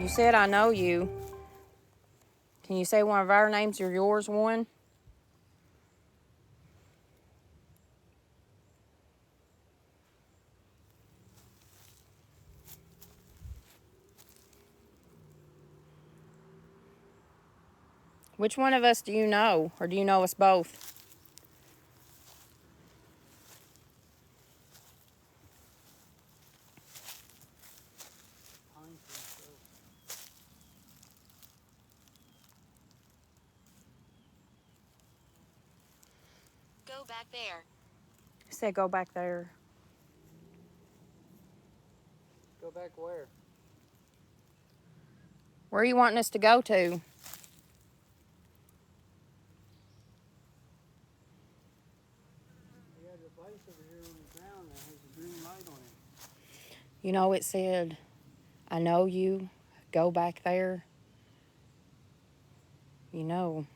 You said I know you. Can you say one of our names or yours one? Which one of us do you know? Or do you know us both? Go back there. I said go back there. Go back where? Where are you wanting us to go to? Yeah, the place over here on the ground that has a green light on it. You know, it said, I know you. Go back there. You know.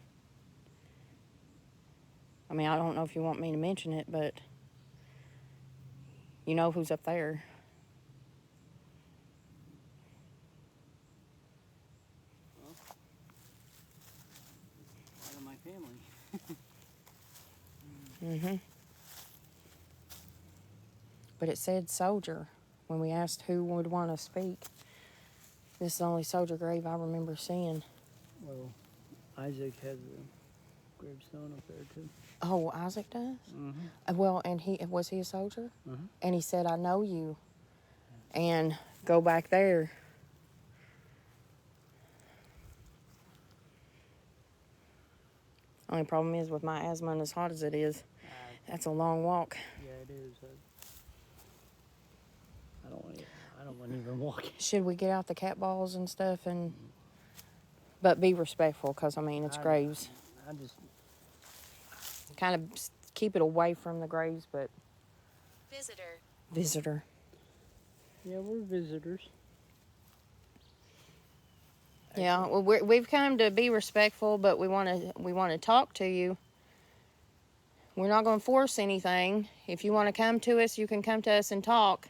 I mean, I don't know if you want me to mention it, but you know who's up there. Well, part of my family. Mm-hmm. But it said soldier when we asked who would want to speak. This is the only soldier grave I remember seeing. Well, Isaac has a gravestone up there too. Oh, Isaac does? Mm-hmm. Well, and was he a soldier? Mm-hmm. And he said, I know you. And go back there. Only problem is with my asthma and as hot as it is, that's a long walk. Yeah, it is. I don't want to even walk. Should we get out the cat balls and stuff but be respectful, because I mean it's graves. I just kind of keep it away from the graves, but visitor. Yeah, we're visitors. Yeah, well, we've come to be respectful, but we want to talk to you. We're not going to force anything. If you want to come to us, you can come to us and talk.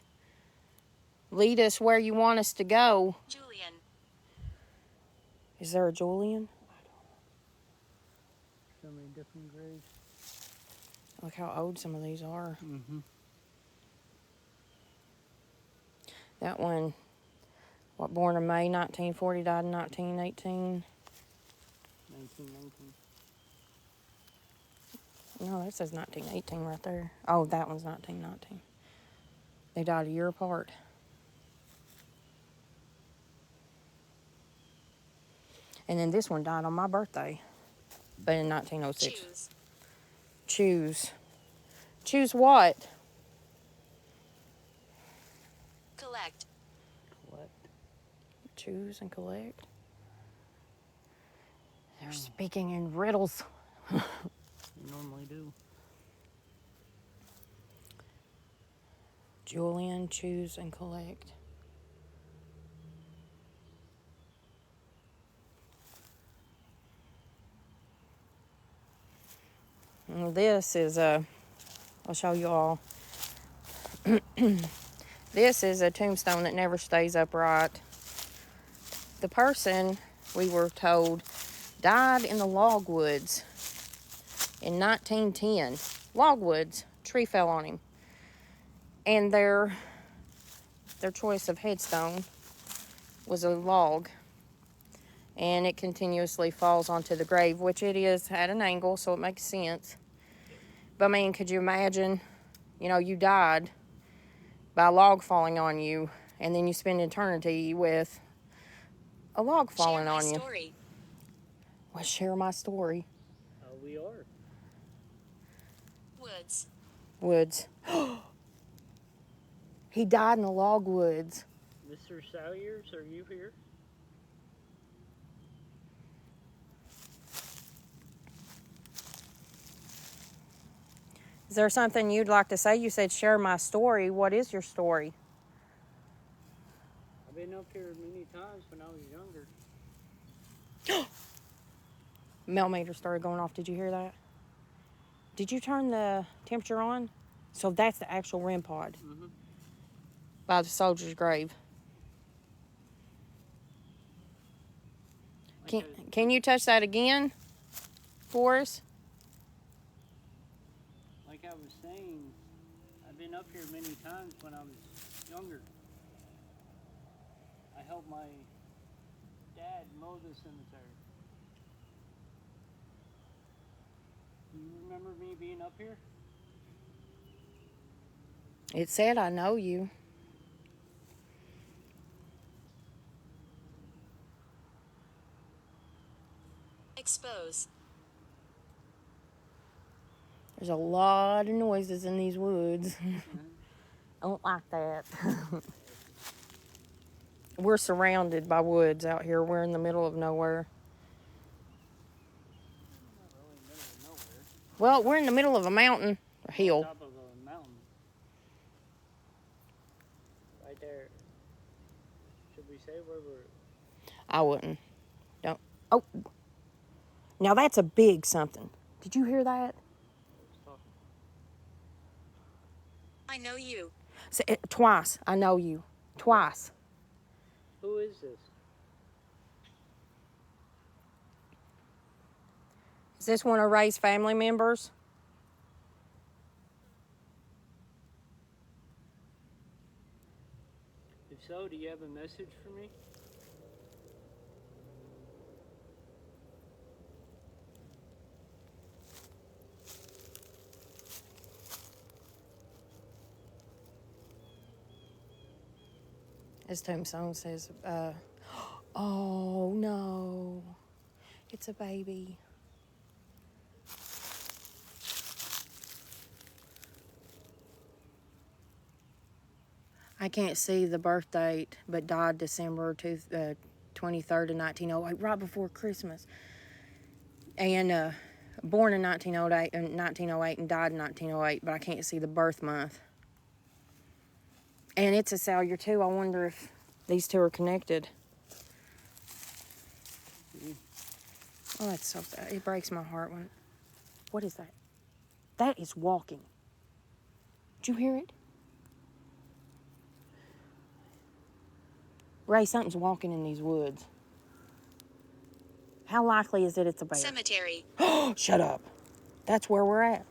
Lead us where you want us to go. Julian. Is there a Julian? So many different graves. Look how old some of these are. Mm-hmm. That one, born in May 1940, died in 1918. 1919. No, that says 1918 right there. Oh, that one's 1919. They died a year apart. And then this one died on my birthday, but in 1906. Choose. Choose what? Collect. Choose and collect. They're speaking in riddles. They normally do. Julian, choose and collect. And this is I'll show you all. This is a tombstone that never stays upright. The person, we were told, died in the logwoods in 1910. Logwoods, tree fell on him. And their choice of headstone was a log. And it continuously falls onto the grave, which it is at an angle, so it makes sense. But I mean, could you imagine, you died by a log falling on you, and then you spend eternity with a log falling on you? Story. Well, share my story. We are. Woods. He died in the logwoods. Mr. Salyers, are you here? Is there something you'd like to say? You said share my story. What is your story? I've been up here many times when I was younger. Millimeter started going off. Did you hear that? Did you turn the temperature on? So that's the actual REM pod. Mm-hmm. By the soldier's grave. Can you touch that again for us? Like I was saying, I've been up here many times when I was younger. I helped my dad mow the cemetery. Do you remember me being up here? It said I know you. Expose. There's a lot of noises in these woods. I don't like that. We're surrounded by woods out here. We're in the middle of nowhere. Not really in the middle of nowhere. Well, we're in the middle of a mountain, a hill. On top of a mountain. Right there. Should we say where we're... I wouldn't. Don't. Oh. Now that's a big something. Did you hear that? I know you. Say it twice. I know you. Twice. Who is this? Is this one of Ray's family members? If so, do you have a message for me? His tombstone says, oh no, it's a baby. I can't see the birth date, but died December 23rd of 1908, right before Christmas. And born in 1908 and died in 1908, but I can't see the birth month. And it's a Salyer too. I wonder if these two are connected. Oh, that's so bad. It breaks my heart when... What is that? That is walking. Did you hear it? Ray, something's walking in these woods. How likely is it it's a bear? Cemetery. Oh, shut up. That's where we're at.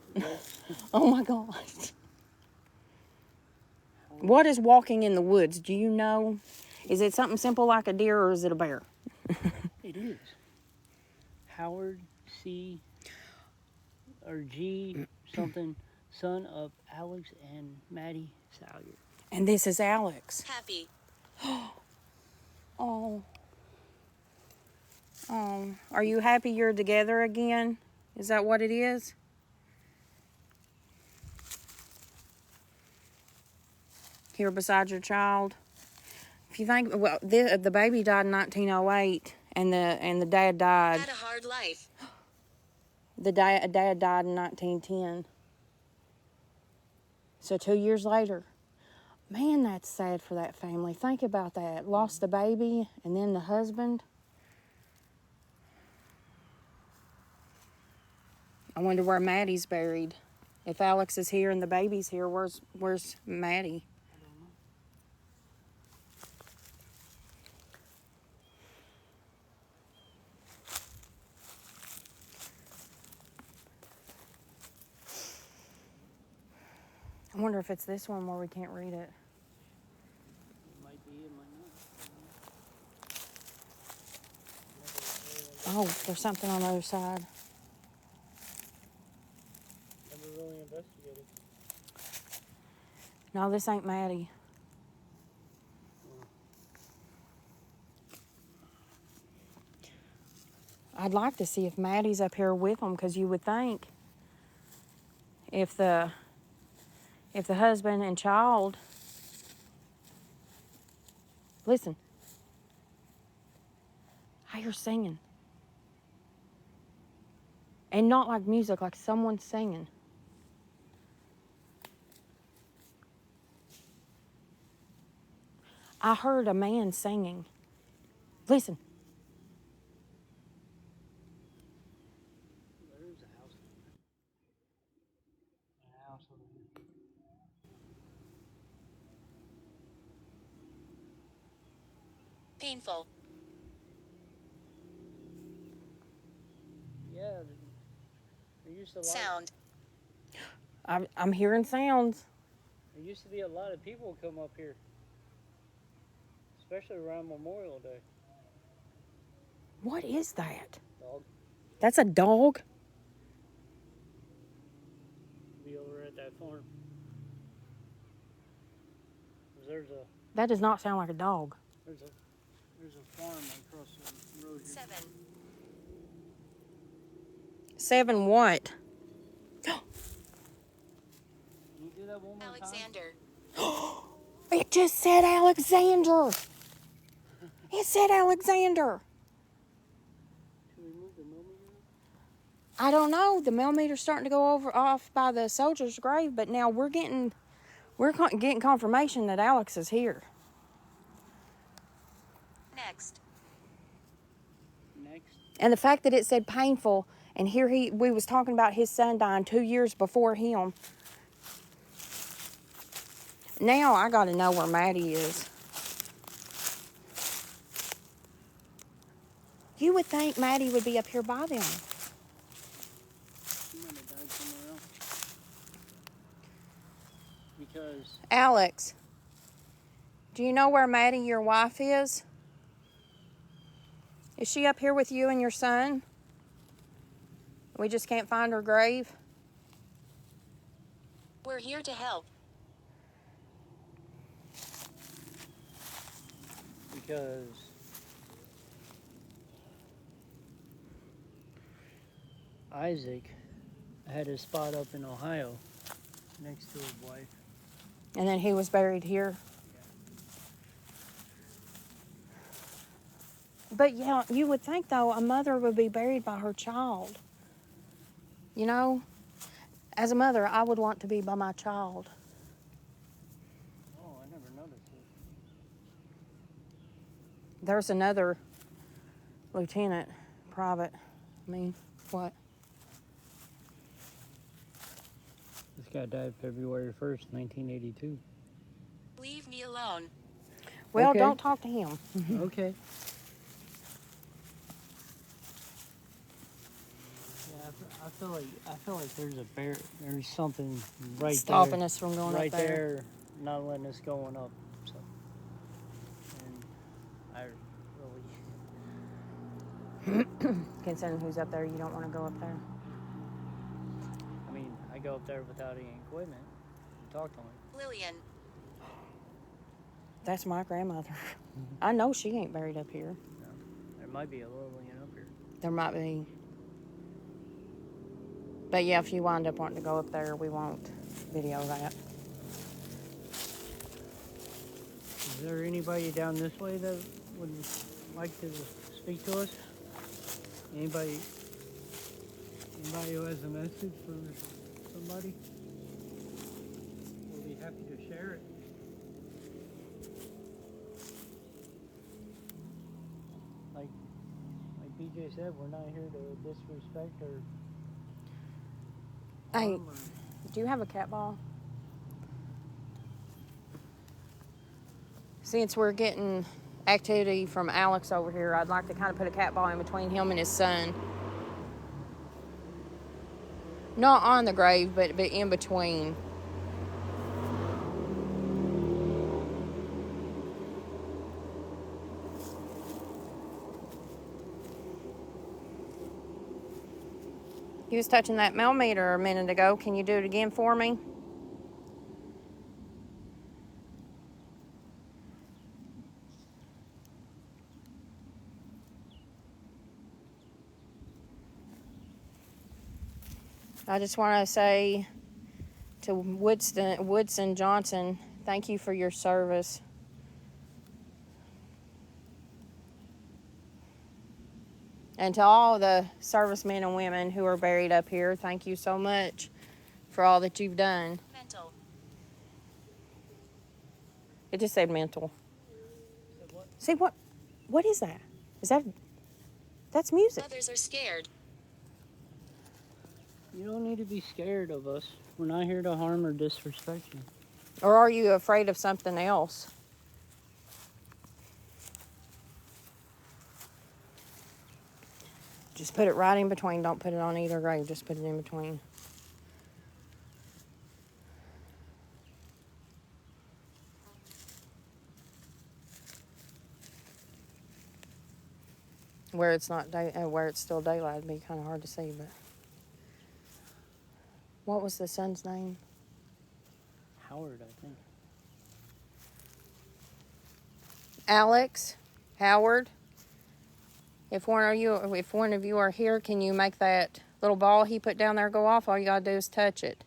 Oh my gosh. What is walking in the woods? Do you know? Is it something simple like a deer or is it a bear? It is. Howard C. or G. something, son of Alex and Maddie Salyer. And this is Alex. Happy. Oh. Are you happy you're together again? Is that what it is? Here beside your child. If you think, well, the baby died in 1908, and the dad died. Had a hard life. The dad died in 1910. So 2 years later. Man, that's sad for that family. Think about that. Lost the baby and then the husband. I wonder where Maddie's buried. If Alex is here and the baby's here, where's Maddie? I wonder if it's this one where we can't read it. It might be, it might not. Oh, there's something on the other side. Never really investigated. No, this ain't Maddie. I'd like to see if Maddie's up here with them, because you would think if the husband and child... Listen. I hear singing. And not like music, like someone singing. I heard a man singing. Listen. There's a house. A house over here. Painful. used to Sound. I'm hearing sounds. There used to be a lot of people come up here, especially around Memorial Day. What is that? Dog. That's a dog? Be over at that farm. 'Cause there's a That does not sound like a dog. there's a farm across the road here. 7. 7 what? Can you do that one more Alexander. It just said Alexander. It said Alexander. time? Should we move the millimeter? I don't know. The millimeter's starting to go off by the soldier's grave, but now we're getting confirmation that Alex is here. Next. Next. And the fact that it said painful, and here we was talking about his son dying 2 years before him. Now I got to know where Maddie is. You would think Maddie would be up here by them. She might have died somewhere else. Because Alex, do you know where Maddie, your wife, is? Is she up here with you and your son? We just can't find her grave? We're here to help. because Isaac had his spot up in Ohio next to his wife. And then he was buried here. But yeah, you would think though a mother would be buried by her child. You know, as a mother, I would want to be by my child. Oh, I never noticed it. There's another lieutenant, private. I mean, what? This guy died February 1st, 1982. Leave me alone. Well, Okay. don't talk to him. Okay. Yeah, I feel like there's something right Stopping there, us from going right up there. there, not letting us going up. So, and I really, Considering who's up there, you don't want to go up there. I mean, I go up there without any equipment and talk to him. Lillian. That's my grandmother. I know she ain't buried up here. No, there might be a Lillian up here. There might be. But yeah, if you wind up wanting to go up there, we won't video that. Is there anybody down this way that would like to speak to us? Anybody who has a message for somebody? We'll be happy to share it. Like BJ said, we're not here to disrespect or Hey, harm or do you have a cat ball? Since we're getting activity from Alex over here, I'd like to kind of put a cat ball in between him and his son. Not on the grave, but in between. He was touching that millimeter a minute ago. Can you do it again for me? I just want to say to Woodson Johnson, thank you for your service. And to all the servicemen and women who are buried up here, thank you so much for all that you've done. Mental. It just said mental. Said what? See, what is that? That's music. Others are scared. You don't need to be scared of us. We're not here to harm or disrespect you. Or are you afraid of something else? Just put it right in between. Don't put it on either grave. Just put it in between. Where it's not where it's still daylight, it'd be kind of hard to see. But what was the son's name? Howard, I think. Alex, Howard. If one of you are here, can you make that little ball he put down there go off? All you gotta do is touch it.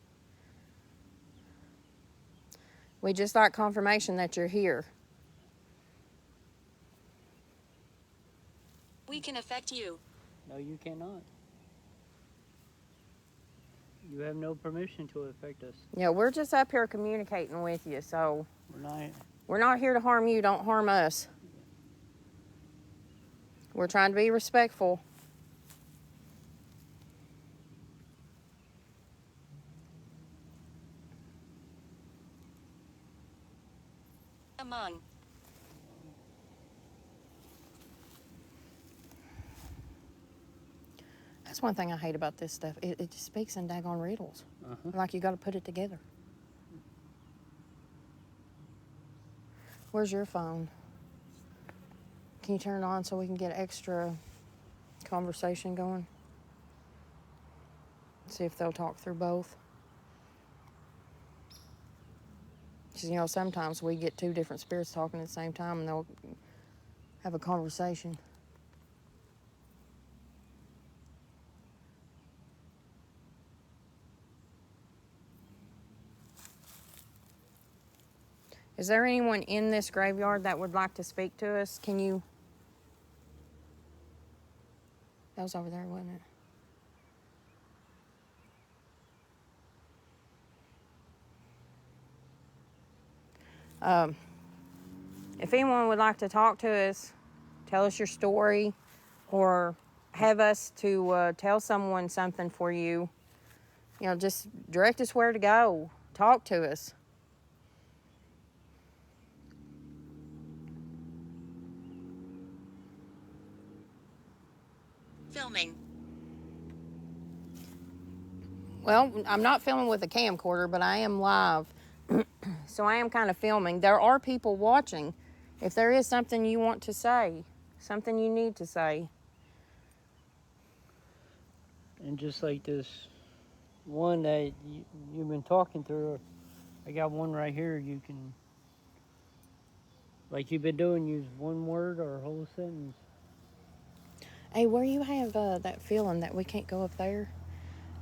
We just like confirmation that you're here. We can affect you. No, you cannot. You have no permission to affect us. Yeah, we're just up here communicating with you, so We're not. we're not here to harm you. Don't harm us. We're trying to be respectful. Among. That's one thing I hate about this stuff. It just speaks in daggone riddles. Uh-huh. Like you got to put it together. Where's your phone? Can you turn it on so we can get extra conversation going? See if they'll talk through both. Because, you know, sometimes we get two different spirits talking at the same time and they'll have a conversation. Is there anyone in this graveyard that would like to speak to us? Can you... That was over there, wasn't it? If anyone would like to talk to us, tell us your story, or have us to tell someone something for you, you know, just direct us where to go. Talk to us. Filming. Well, I'm not filming with a camcorder, but I am live. So I am kind of filming. There are people watching. If there is something you want to say, something you need to say. And just like this one that you've been talking through, I got one right here. You can, like you've been doing, use one word or a whole sentence. Hey, where you have that feeling that we can't go up there,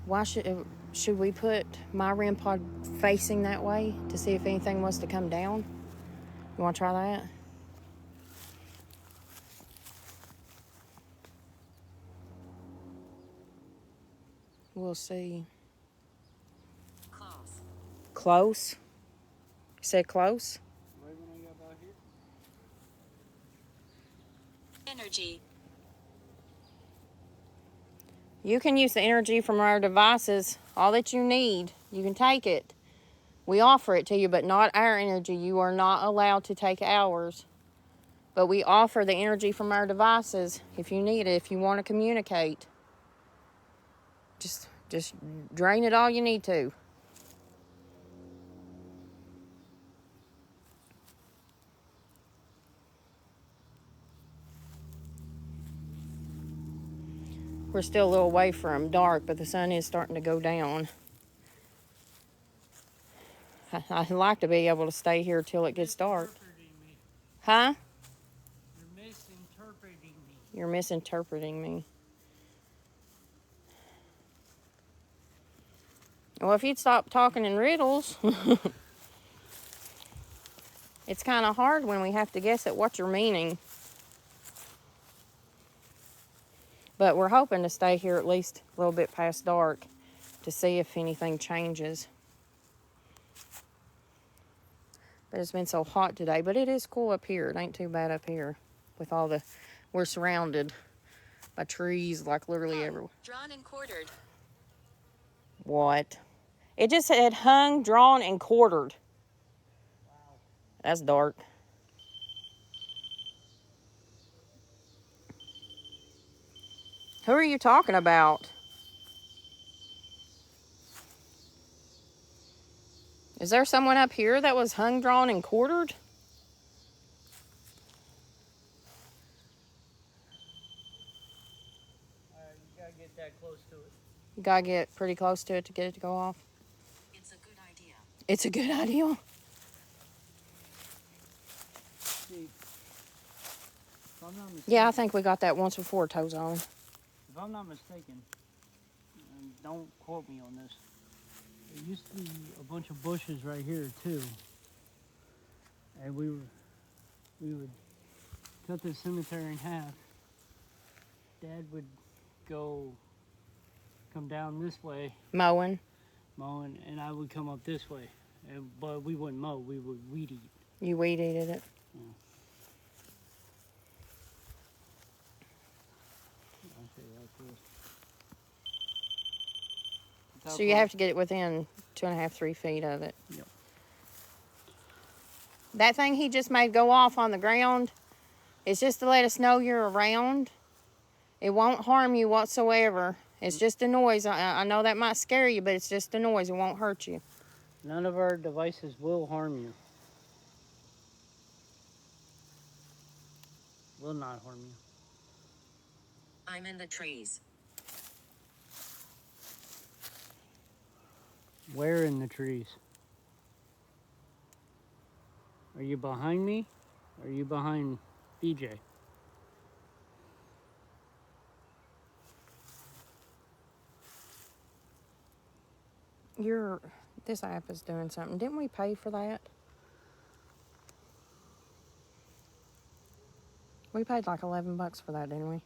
why should we put my REM pod facing that way to see if anything was to come down? You want to try that? We'll see. Close. Close? You said close? Right when I got about here. Energy. You can use the energy from our devices, all that you need. You can take it. We offer it to you, but not our energy. You are not allowed to take ours. But we offer the energy from our devices if you need it, if you want to communicate. Just drain it all you need to. We're still a little way from dark, but the sun is starting to go down. I'd like to be able to stay here till it gets dark. Huh? You're misinterpreting me. You're misinterpreting me. Well, if you'd stop talking in riddles. It's kind of hard when we have to guess at what you're meaning. But we're hoping to stay here at least a little bit past dark to see if anything changes. But it's been so hot today. But it is cool up here. It ain't too bad up here with all the... We're surrounded by trees like literally everywhere. Drawn and quartered. What? It just said hung, drawn, and quartered. Wow. That's dark. Who are you talking about? Is there someone up here that was hung, drawn, and quartered? Alright, you gotta get that close to it. You gotta get pretty close to it to get it to go off. It's a good idea. It's a good idea. See, if I'm not mistaken, Yeah, I think we got that once before, toes on. if I'm not mistaken, and don't quote me on this, there used to be a bunch of bushes right here too. And we would cut the cemetery in half. Dad would come down this way, Mowing. and I would come up this way. But we wouldn't mow, we would weed eat. You weed eated it. I'll show you like this. So you have to get it within 2.5, 3 feet of it. Yep. That thing he just made go off on the ground is just to let us know you're around. It won't harm you whatsoever. It's just a noise. I know that might scare you, but it's just a noise. It won't hurt you. None of our devices will harm you. Will not harm you. I'm in the trees. Where in the trees? Are you behind me? Or are you behind BJ? This app is doing something. Didn't we pay for that? We paid like $11 for that, didn't we?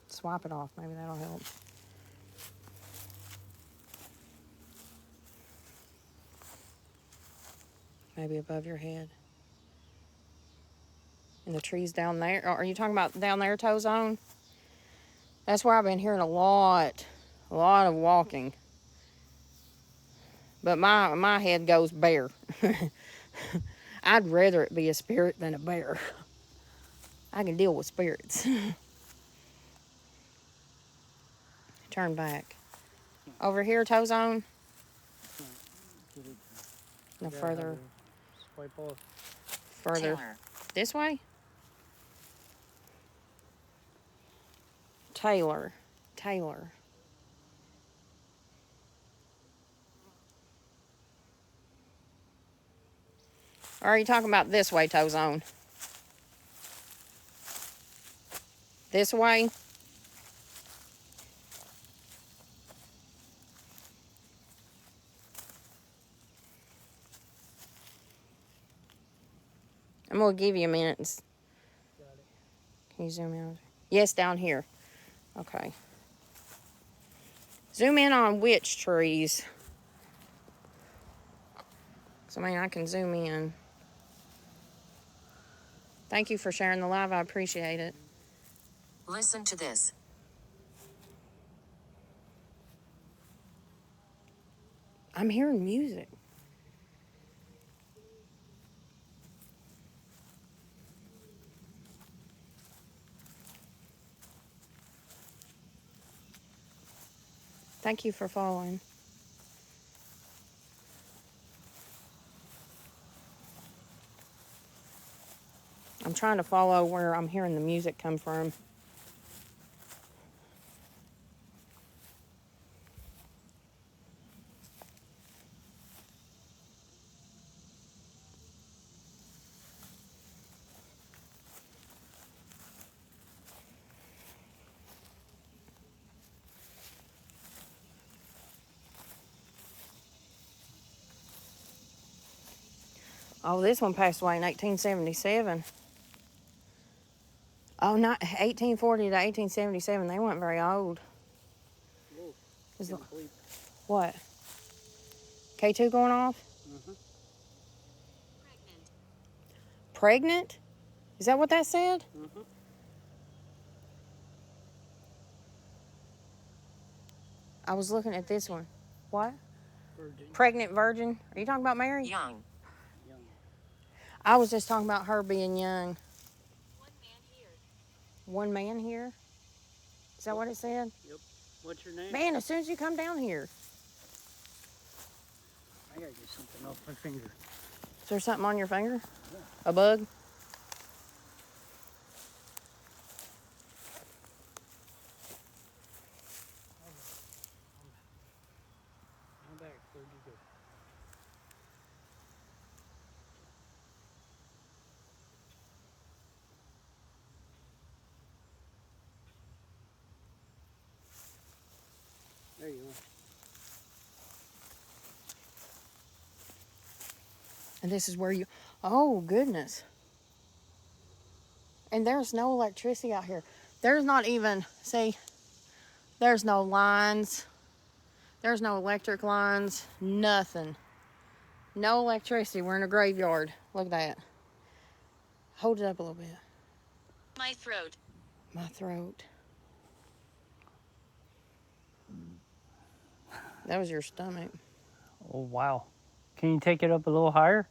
Swipe it off. Maybe that'll help. Maybe above your head. And the trees down there. Are you talking about down there, toes on? That's where I've been hearing a lot of walking. But my head goes bear. I'd rather it be a spirit than a bear. I can deal with spirits. Turn back. Over here, toes on. No, further. Swipe off. Further. Taylor. This way? Taylor. Or are you talking about this way, toes on? This way? I'm going to give you a minute. Got it. Can you zoom in? Yes, down here. Okay. Zoom in on which trees? So, I can zoom in. Thank you for sharing the live. I appreciate it. Listen to this. I'm hearing music. Thank you for following. I'm trying to follow where I'm hearing the music come from. Oh, this one passed away in 1877. Oh, not 1840 to 1877. They weren't very old. Whoa. Is Didn't bleep. What? K2 going off? Pregnant. Pregnant? Is that what that said? I was looking at this one. What? Virgin. Pregnant virgin? Are you talking about Mary? Young. Young. I was just talking about her being young. One man here. One man here? Is that what it said? Yep. What's your name? Man, as soon as you come down here. I gotta get something off my finger. Is there something on your finger? Yeah. A bug? I'm back. Where'd you go? There you are. And this is where you... Oh, goodness. And there's no electricity out here. There's not even... See, there's no lines. There's no electric lines. Nothing. No electricity. We're in a graveyard. Look at that. Hold it up a little bit. My throat. My throat. That was your stomach. Oh, wow. Can you take it up a little higher?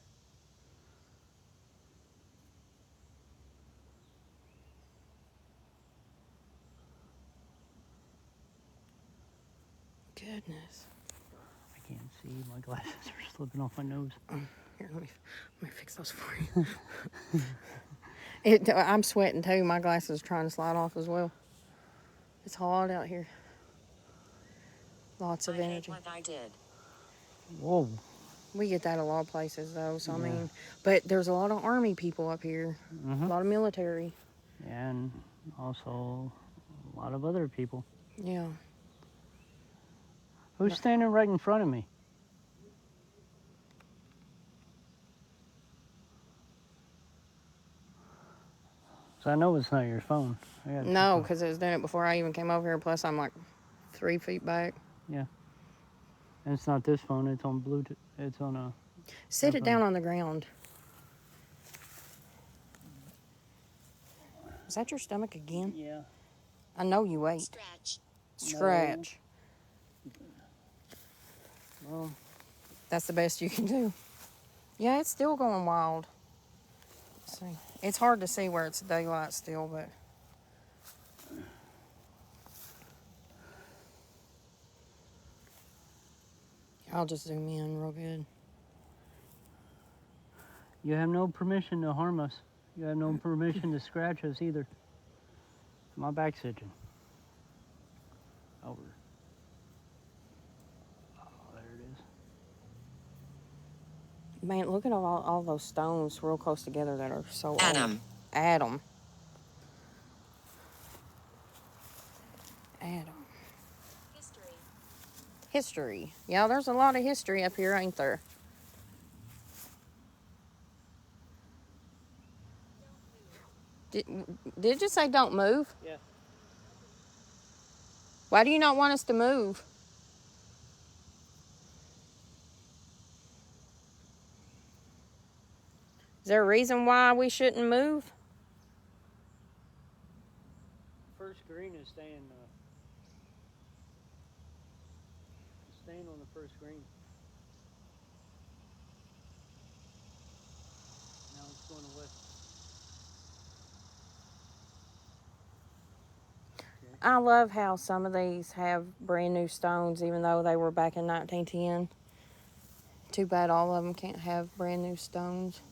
Goodness. I can't see. My glasses are slipping off my nose. Here, let me fix those for you. I'm sweating too. My glasses are trying to slide off as well. It's hot out here. Lots of I hate energy. what I did. Whoa. We get that a lot of places though. So I Yeah. mean, but there's a lot of army people up here. Mm-hmm. A lot of military. And also a lot of other people. Yeah. Who's standing right in front of me? So I know it's not your phone. No, because it was doing it before I even came over here. Plus, I'm like 3 feet back. Yeah. And it's not this phone. It's on Bluetooth. It's on a... Sit it down on the ground. Is that your stomach again? Yeah. I know you ate. Scratch. Scratch. Well, that's the best you can do. Yeah, it's still going wild. Let's see. It's hard to see where it's daylight still, but... I'll just zoom in real good. You have no permission to harm us. You have no permission to scratch us either. My back's itching. Over. Oh, there it is. Man, look at all those stones real close together that are so old. Adam. Adam. History. Yeah, there's a lot of history up here, ain't there? Did you say don't move? Yeah. Why do you not want us to move? Is there a reason why we shouldn't move? First green is staying on the first green. Now it's going west. Okay. I love how some of these have brand new stones, even though they were back in 1910. Too bad all of them can't have brand new stones.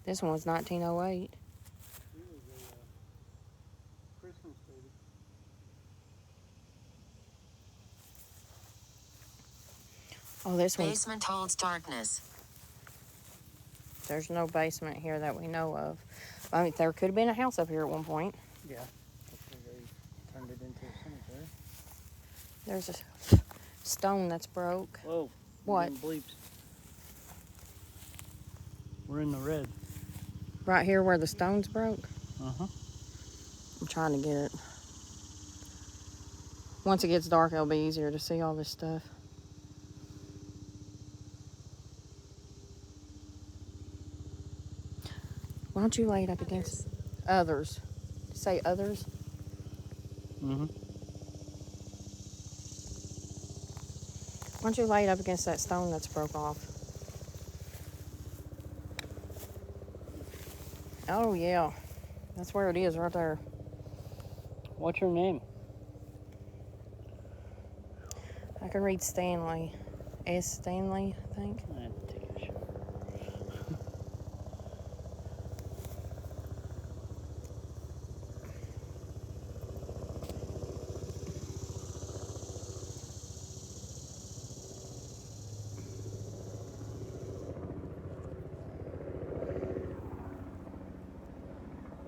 This one's 1908. He was a Christmas baby. Oh, this one's... Basement holds darkness. There's no basement here that we know of. I mean, there could have been a house up here at one point. Yeah. Hopefully they turned it into a cemetery. There's a stone that's broke. Whoa. What? Bleeps. We're in the red. Right here where the stone's broke. Uh-huh. I'm trying to get it. Once it gets dark, it'll be easier to see all this stuff. Why don't you lay it up against others? Say others. Mm-hmm. Why don't you lay it up against that stone that's broke off? Oh, yeah. That's where it is, right there. What's your name? I can read Stanley. S. Stanley, I think. Take a shot.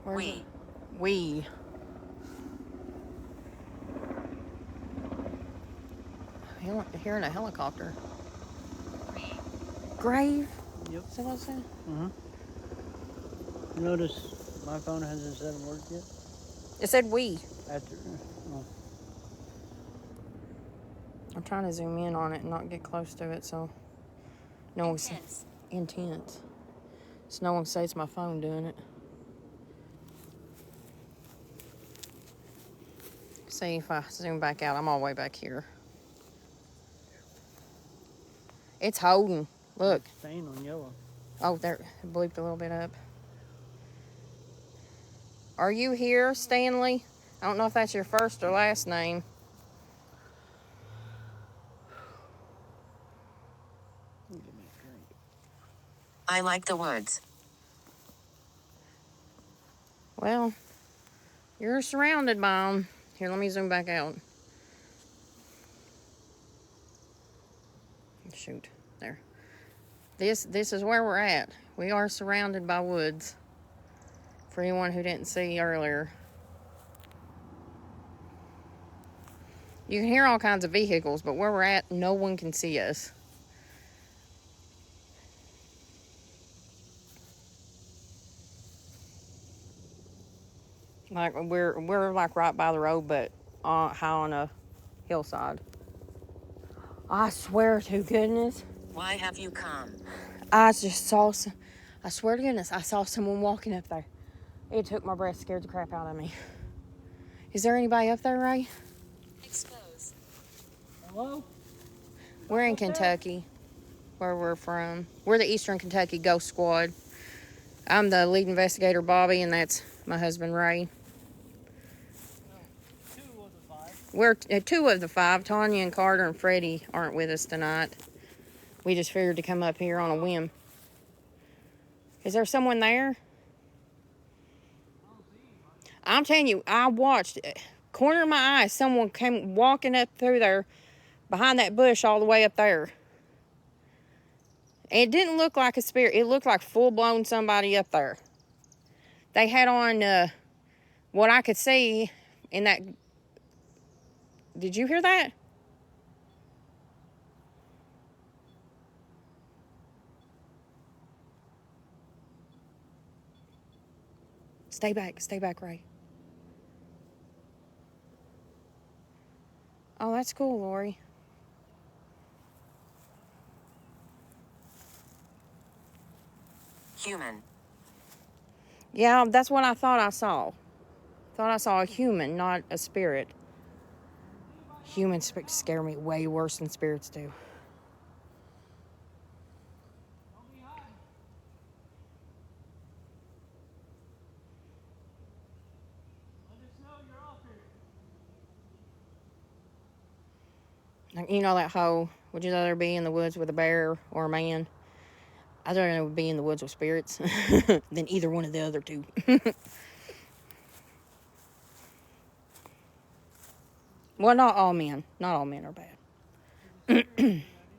Where's We. it? We. Hearing a helicopter. Grave? Yep. Is that what it said? You notice my phone hasn't said a word yet? It said we. After. Oh. I'm trying to zoom in on it and not get close to it, so no one Intense. intense. So no one say it's my phone doing it. See if I zoom back out. I'm all the way back here. It's holding. Look. It's staying on yellow. Oh, there. It bleeped a little bit up. Are you here, Stanley? I don't know if that's your first or last name. Give me a drink. I like the woods. Well, you're surrounded by them. Here, let me zoom back out. Shoot, there. This is where we're at. We are surrounded by woods. For anyone who didn't see earlier. You can hear all kinds of vehicles, but where we're at, no one can see us. Like we're like right by the road, but high on a hillside. I swear to goodness, Why have you come? I just saw some. I swear to goodness, I saw someone walking up there. It took my breath, scared the crap out of me. Is there anybody up there, Ray? Expose. Hello? We're in Up there? Kentucky, where we're from. We're the Eastern Kentucky Ghost Squad. I'm the lead investigator, Bobby, and that's my husband, Ray. Two of the five. We're two of the five. Tanya and Carter and Freddie aren't with us tonight. We just figured to come up here on a whim. Is there someone there? I'm telling you, I watched, corner of my eye, someone came walking up through there, behind that bush all the way up there. And it didn't look like a spirit. It looked like full-blown somebody up there. They had on what I could see in that. Did you hear that? Stay back, Ray. Oh, that's cool, Lori. Human. Yeah, that's what I thought I saw. Thought I saw a human, not a spirit. Humans scare me way worse than spirits do. You know that whole, would you rather be in the woods with a bear or a man? I'd rather be in the woods with spirits than either one of the other two. Well, not all men. Not all men are bad.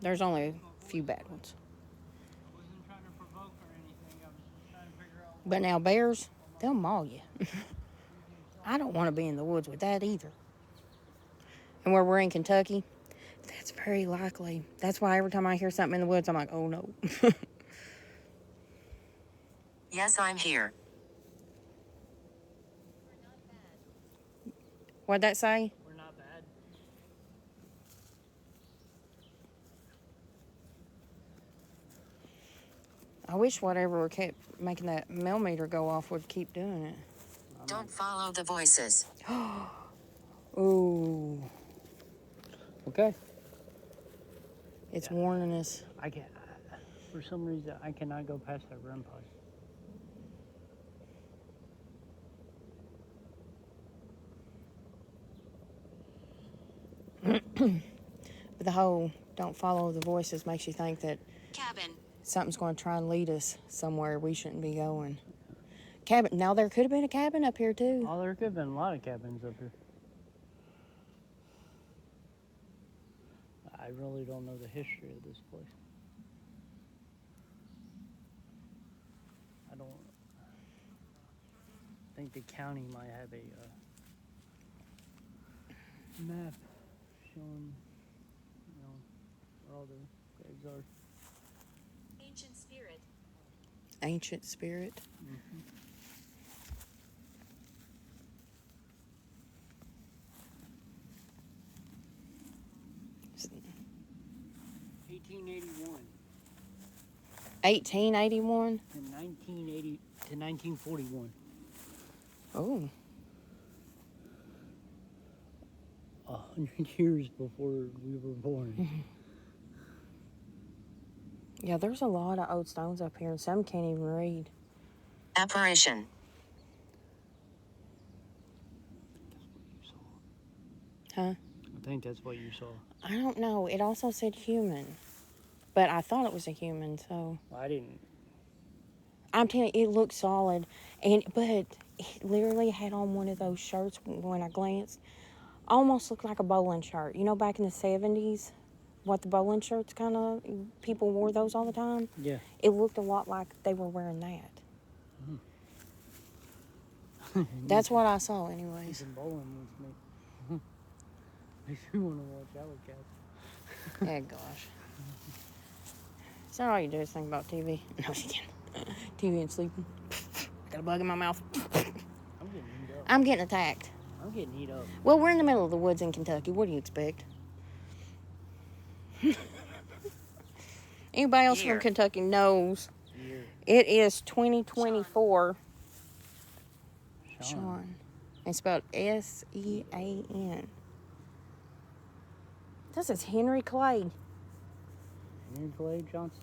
There's only a few bad ones. I wasn't trying to provoke or anything. I was just trying to figure out. But now bears, they'll maul you. I don't want to be in the woods with that either. And where we're in Kentucky, that's very likely. That's why every time I hear something in the woods, I'm like, oh no. Yes, I'm here. What'd that say? We're not bad. I wish whatever kept making that millimeter go off would keep doing it. Don't follow the voices. Ooh, Okay. it's warning us. I can't. For some reason, I cannot go past that REM pod. But the whole don't follow the voices makes you think that Cabin. something's going to try and lead us somewhere we shouldn't be going. Cabin. Now, there could have been a cabin up here, too. Oh, there could have been a lot of cabins up here. I really don't know the history of this place. I don't think the county might have a map showing, where all the graves are. Ancient spirit. Ancient spirit. Mm-hmm. 1881 1881. to 1980 to 1941. Oh. 100 years before we were born. Yeah, there's a lot of old stones up here, and some can't even read. Apparition. Huh? I think that's what you saw. I don't know. It also said human. But I thought it was a human, so... I didn't. I'm telling you, it looked solid. But it literally had on one of those shirts when I glanced. Almost looked like a bowling shirt. You know, back in the 70s, what the bowling shirts kind of... People wore those all the time? Yeah. It looked a lot like they were wearing that. That's what I saw, anyways. Even bowling with me. Makes me want to watch Alley Cats. Oh, gosh. Is that all you do is think about TV? No, she can't. TV and sleeping. Got a bug in my mouth. I'm getting eat up. I'm getting attacked. I'm getting eat up. Well, we're in the middle of the woods in Kentucky. What do you expect? Anybody else Year. from Kentucky knows Year. it is 2024. Sean. Sean. It's spelled S-E-A-N. This is Henry Clay. Henry Clay Johnson.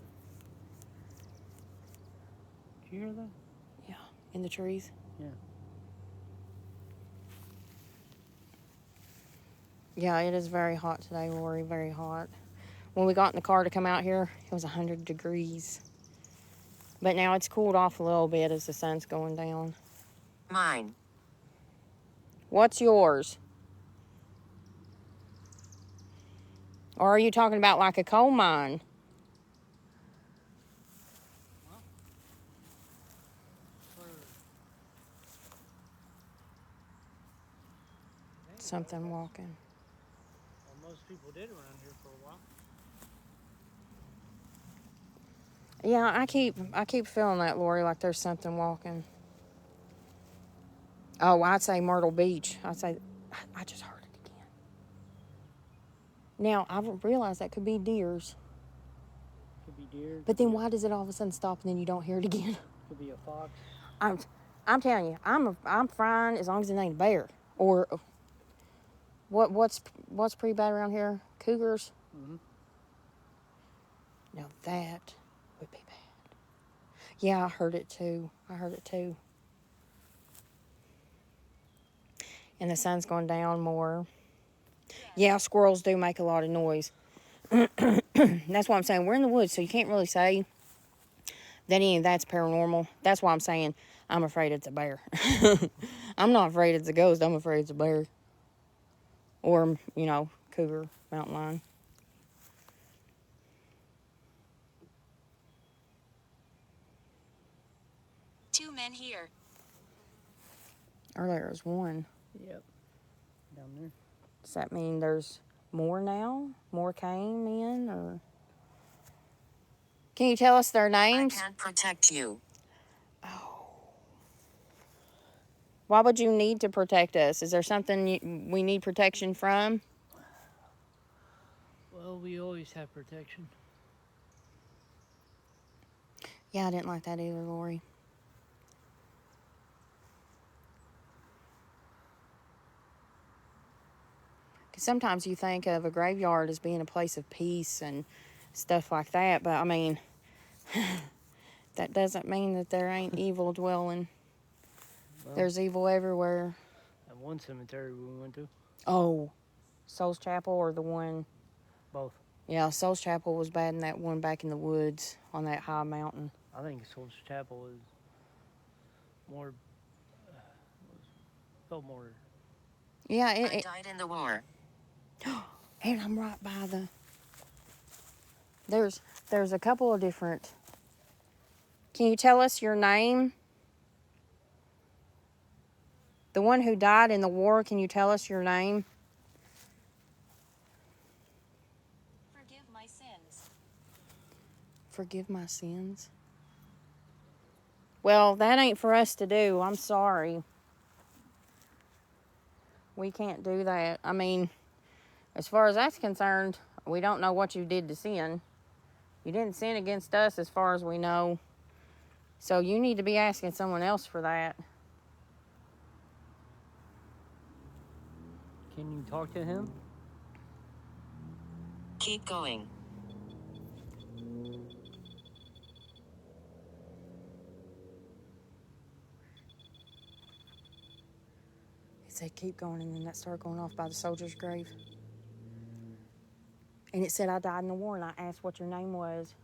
Did you hear that? Yeah, in the trees. Yeah. Yeah, it is very hot today, Lori. Very hot. When we got in the car to come out here, it was 100 degrees. But now it's cooled off a little bit as the sun's going down. Mine. What's yours? Or are you talking about like a coal mine? Something walking. Well, most people did around here for a while. Yeah, I keep feeling that, Lori, like there's something walking. Oh, I'd say Myrtle Beach. I just heard it again. Now, I realized that could be deers. Could be deer. But then why does it all of a sudden stop and then you don't hear it again? Could be a fox. I'm telling you, I'm fine as long as it ain't a bear. Or what's pretty bad around here? Cougars? Mm-hmm. Now that would be bad. Yeah, I heard it too. And the sun's going down more. Yeah, squirrels do make a lot of noise. That's why I'm saying we're in the woods, so you can't really say that any of that's paranormal. That's why I'm saying I'm afraid it's a bear. I'm not afraid it's a ghost. I'm afraid it's a bear. Or, cougar, mountain lion. Two men here. Earlier was one. Yep. Down there. Does that mean there's more now? More came in, or? Can you tell us their names? I can't protect you. Oh. Why would you need to protect us? Is there something we need protection from? Well, we always have protection. Yeah, I didn't like that either, Lori. Because sometimes you think of a graveyard as being a place of peace and stuff like that, but I mean, that doesn't mean that there ain't evil dwelling. Well, there's evil everywhere. That one cemetery we went to. Oh, Souls Chapel or the one? Both. Yeah, Souls Chapel was bad and that one back in the woods on that high mountain. I think Souls Chapel is more, felt more. Yeah, I died in the war. and I'm right by the... There's a couple of different... Can you tell us your name? The one who died in the war, can you tell us your name? Forgive my sins. Forgive my sins. Well, that ain't for us to do. I'm sorry. We can't do that. I mean, as far as that's concerned, we don't know what you did to sin. You didn't sin against us as far as we know. So you need to be asking someone else for that. Can you talk to him? Keep going. It said keep going, and then that started going off by the soldier's grave. And it said I died in the war, and I asked what your name was.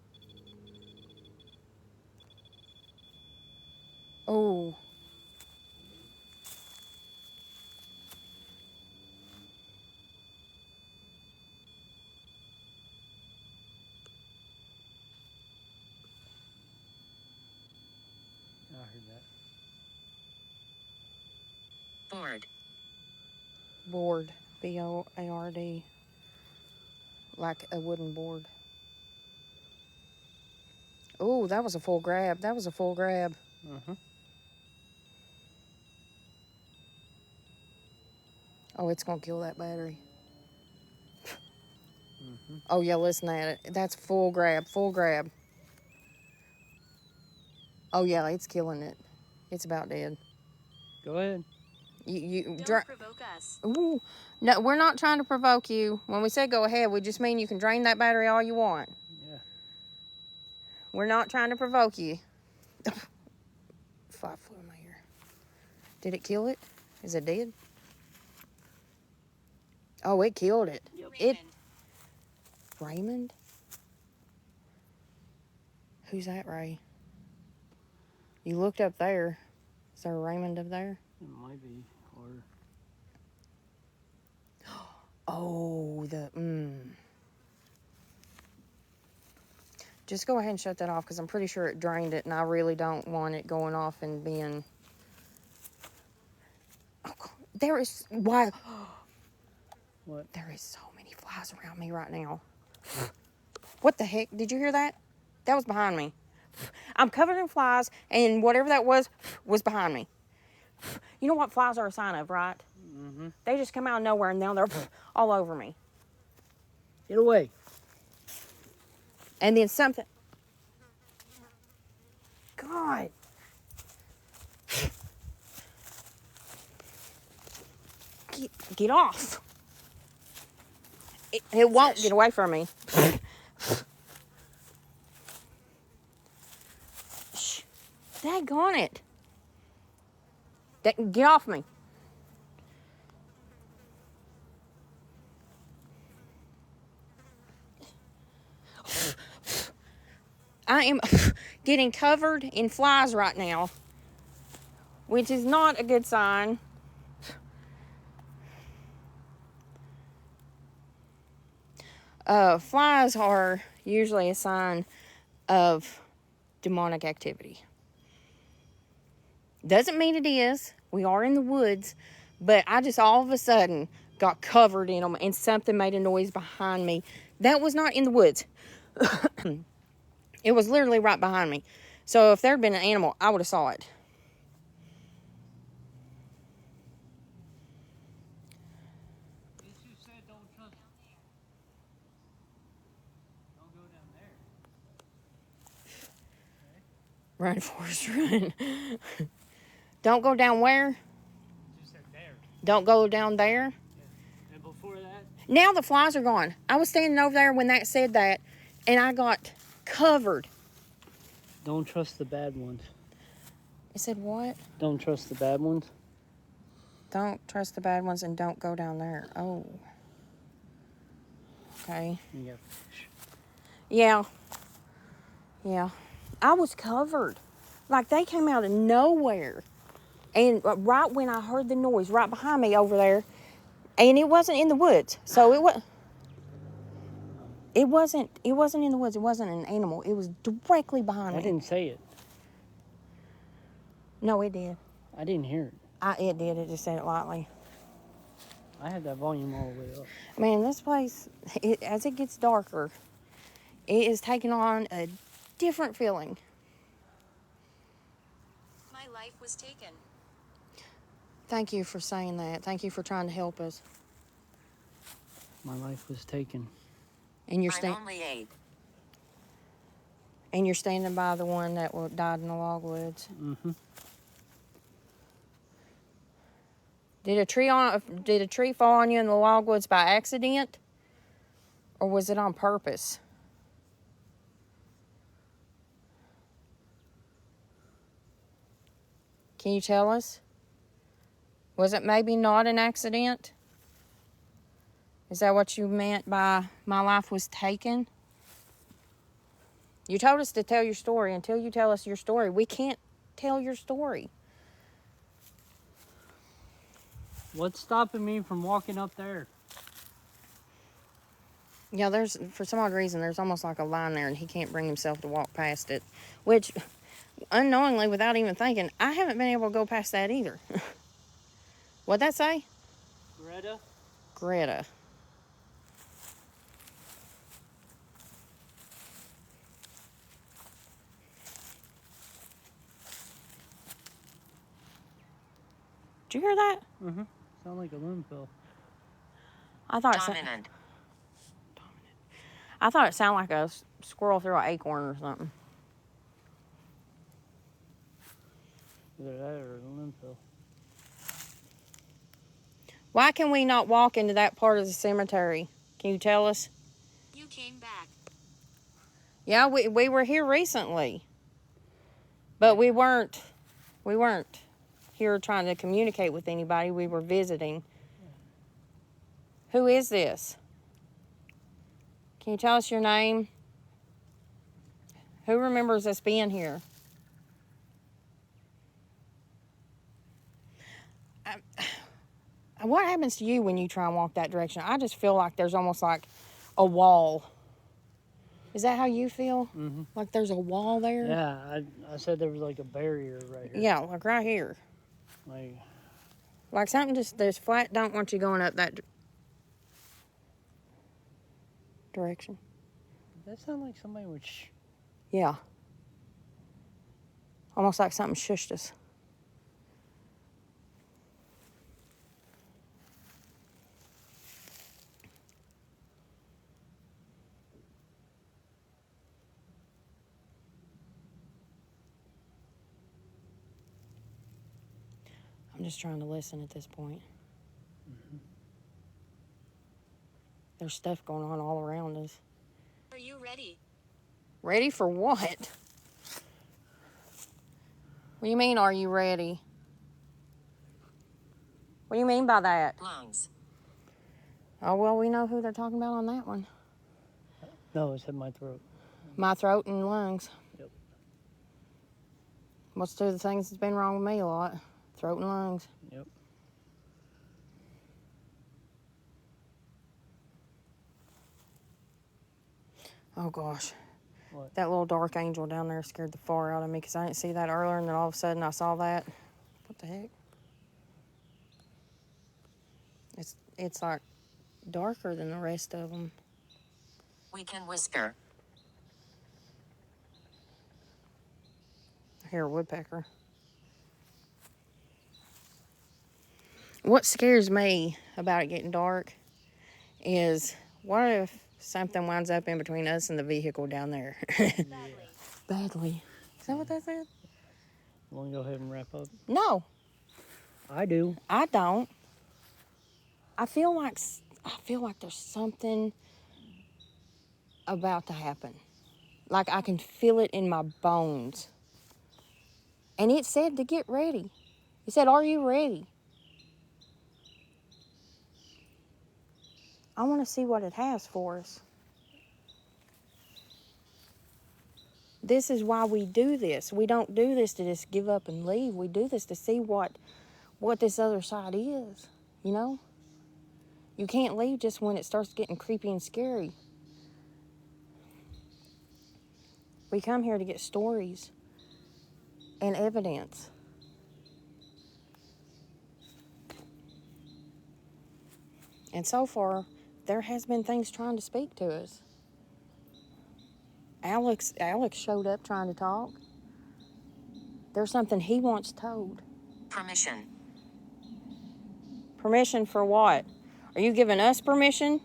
Oh. I heard that. Bored. Board. B-O-A-R-D. Like a wooden board. Oh, that was a full grab. That was a full grab. Mm-hmm. Oh, it's going to kill that battery. Mm-hmm. Oh, yeah, listen at it. That's full grab. Full grab. Oh, yeah, it's killing it. It's about dead. Go ahead. Don't provoke us. Ooh. No, we're not trying to provoke you. When we say go ahead, we just mean you can drain that battery all you want. Yeah. We're not trying to provoke you. Fly flew in my ear. Did it kill it? Is it dead? Oh, it killed it. It. Raymond? Who's that, Ray? You looked up there. Is there a Raymond up there? It might be. Or Oh, Just go ahead and shut that off because I'm pretty sure it drained it and I really don't want it going off and being... Oh, there is... Why? what? There is so many flies around me right now. What the heck? Did you hear that? That was behind me. I'm covered in flies and whatever that was behind me. You know what flies are a sign of, right? Mm-hmm. They just come out of nowhere and now they're all over me. Get away. And then something... God. Get off. It won't get away from me. Shh. Daggone it. Get off me. I am getting covered in flies right now, which is not a good sign. Flies are usually a sign of demonic activity. Doesn't mean it is. We are in the woods, but I just all of a sudden got covered in them and something made a noise behind me. That was not in the woods. It was literally right behind me. So if there had been an animal, I would have saw it. You said don't trust. Don't go down there. Run, Forrest, run. Don't go down where? You said there. Don't go down there. Yeah. And before that? Now the flies are gone. I was standing over there when that said that, and I got covered. Don't trust the bad ones. It said what? Don't trust the bad ones. Don't trust the bad ones and don't go down there. Oh. Okay. You got fish. Yeah. Yeah. I was covered. Like they came out of nowhere. And right when I heard the noise right behind me over there, and it wasn't in the woods. So it wasn't in the woods. It wasn't an animal. It was directly behind I me. didn't say it. No, it did. I didn't hear it. It did. It just said it lightly. I had that volume all the way up. Man, this place, as it gets darker, it is taking on a different feeling. My life was taken. Thank you for saying that. Thank you for trying to help us. My life was taken. And you're I'm only 8. and you're standing by the one that died in the logwoods. Mm-hmm. Did a tree fall on you in the logwoods by accident, or was it on purpose? Can you tell us? Was it maybe not an accident? Is that what you meant by my life was taken? You told us to tell your story. Until you tell us your story, we can't tell your story. What's stopping me from walking up there? Yeah, for some odd reason, there's almost like a line there, and he can't bring himself to walk past it. Which, unknowingly, without even thinking, I haven't been able to go past that either. What'd that say? Greta? Greta. Did you hear that? Mm-hmm. Sound like a loon pill. I thought Dominant. it sounded like a squirrel threw an acorn or something. Either that or a loon pill. Why can we not walk into that part of the cemetery? Can you tell us? You came back. Yeah, we were here recently. But we weren't here trying to communicate with anybody. We were visiting. Who is this? Can you tell us your name? Who remembers us being here? What happens to you when you try and walk that direction? I just feel like there's almost like a wall. Is that how you feel? Mm-hmm. Like there's a wall there? Yeah, I said there was like a barrier right here. Yeah, like right here. Like something just flat don't want you going up that direction. That sounds like somebody would Yeah. Almost like something shushed us. I'm just trying to listen at this point. Mm-hmm. There's stuff going on all around us. Are you ready? Ready for what? What do you mean, are you ready? What do you mean by that? Lungs. Oh, well, we know who they're talking about on that one. No, it's in my throat. My throat and lungs. Yep. What's two of the things that's been wrong with me a lot? Throat and lungs. Yep. Oh, gosh. What? That little dark angel down there scared the far out of me because I didn't see that earlier, and then all of a sudden I saw that. What the heck? It's like darker than the rest of them. We can whisper. I hear a woodpecker. What scares me about it getting dark is what if something winds up in between us and the vehicle down there? Badly. Is that what that said? You want to go ahead and wrap up? No, I do. I don't. I feel like there's something about to happen. Like I can feel it in my bones. And it said to get ready. It said, "Are you ready?" I want to see what it has for us. This is why we do this. We don't do this to just give up and leave. We do this to see what this other side is, you know? You can't leave just when it starts getting creepy and scary. We come here to get stories and evidence. And so far, there has been things trying to speak to us. Alex showed up trying to talk. There's something he wants told. Permission. Permission for what? Are you giving us permission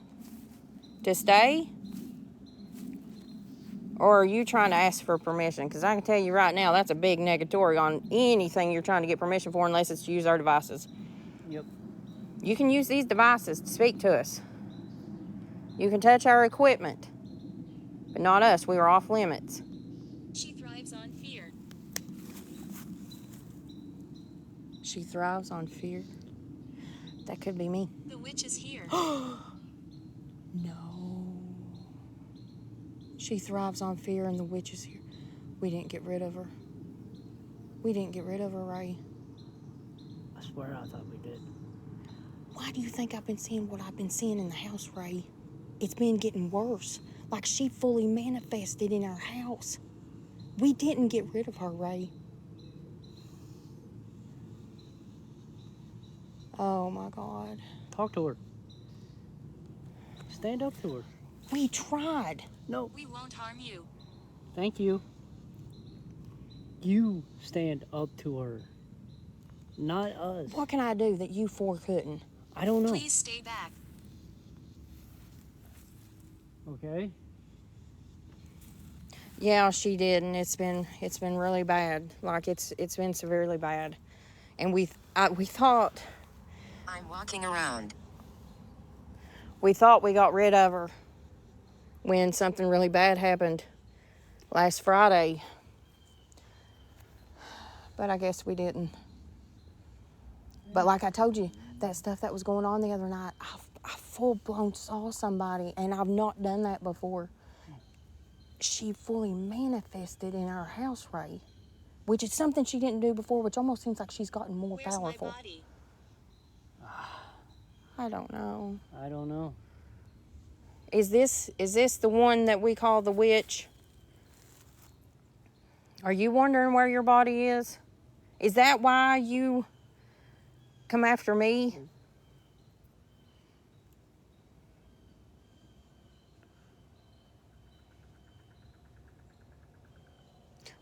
to stay? Or are you trying to ask for permission? Because I can tell you right now, that's a big negatory on anything you're trying to get permission for unless it's to use our devices. Yep. You can use these devices to speak to us. You can touch our equipment. But not us. We are off limits. She thrives on fear. She thrives on fear. That could be me. The witch is here. No. She thrives on fear and the witch is here. We didn't get rid of her. We didn't get rid of her, Ray. I swear I thought we did. Why do you think I've been seeing what I've been seeing in the house, Ray? It's been getting worse. Like she fully manifested in our house. We didn't get rid of her, Ray. Oh my God. Talk to her. Stand up to her. We tried. No. We won't harm you. Thank you. You stand up to her. Not us. What can I do that you four couldn't? I don't know. Please stay back. Okay. Yeah, she did, and it's been really bad. Like it's been severely bad, and we thought I'm walking around. we got rid of her when something really bad happened last Friday, but I guess we didn't. But like I told you, that stuff that was going on the other night, I full-blown saw somebody, and I've not done that before. She fully manifested in our house, Ray, which is something she didn't do before, which almost seems like she's gotten more Where's powerful. my body? I don't know. I don't know. Is this the one that we call the witch? Are you wondering where your body is? Is that why you come after me?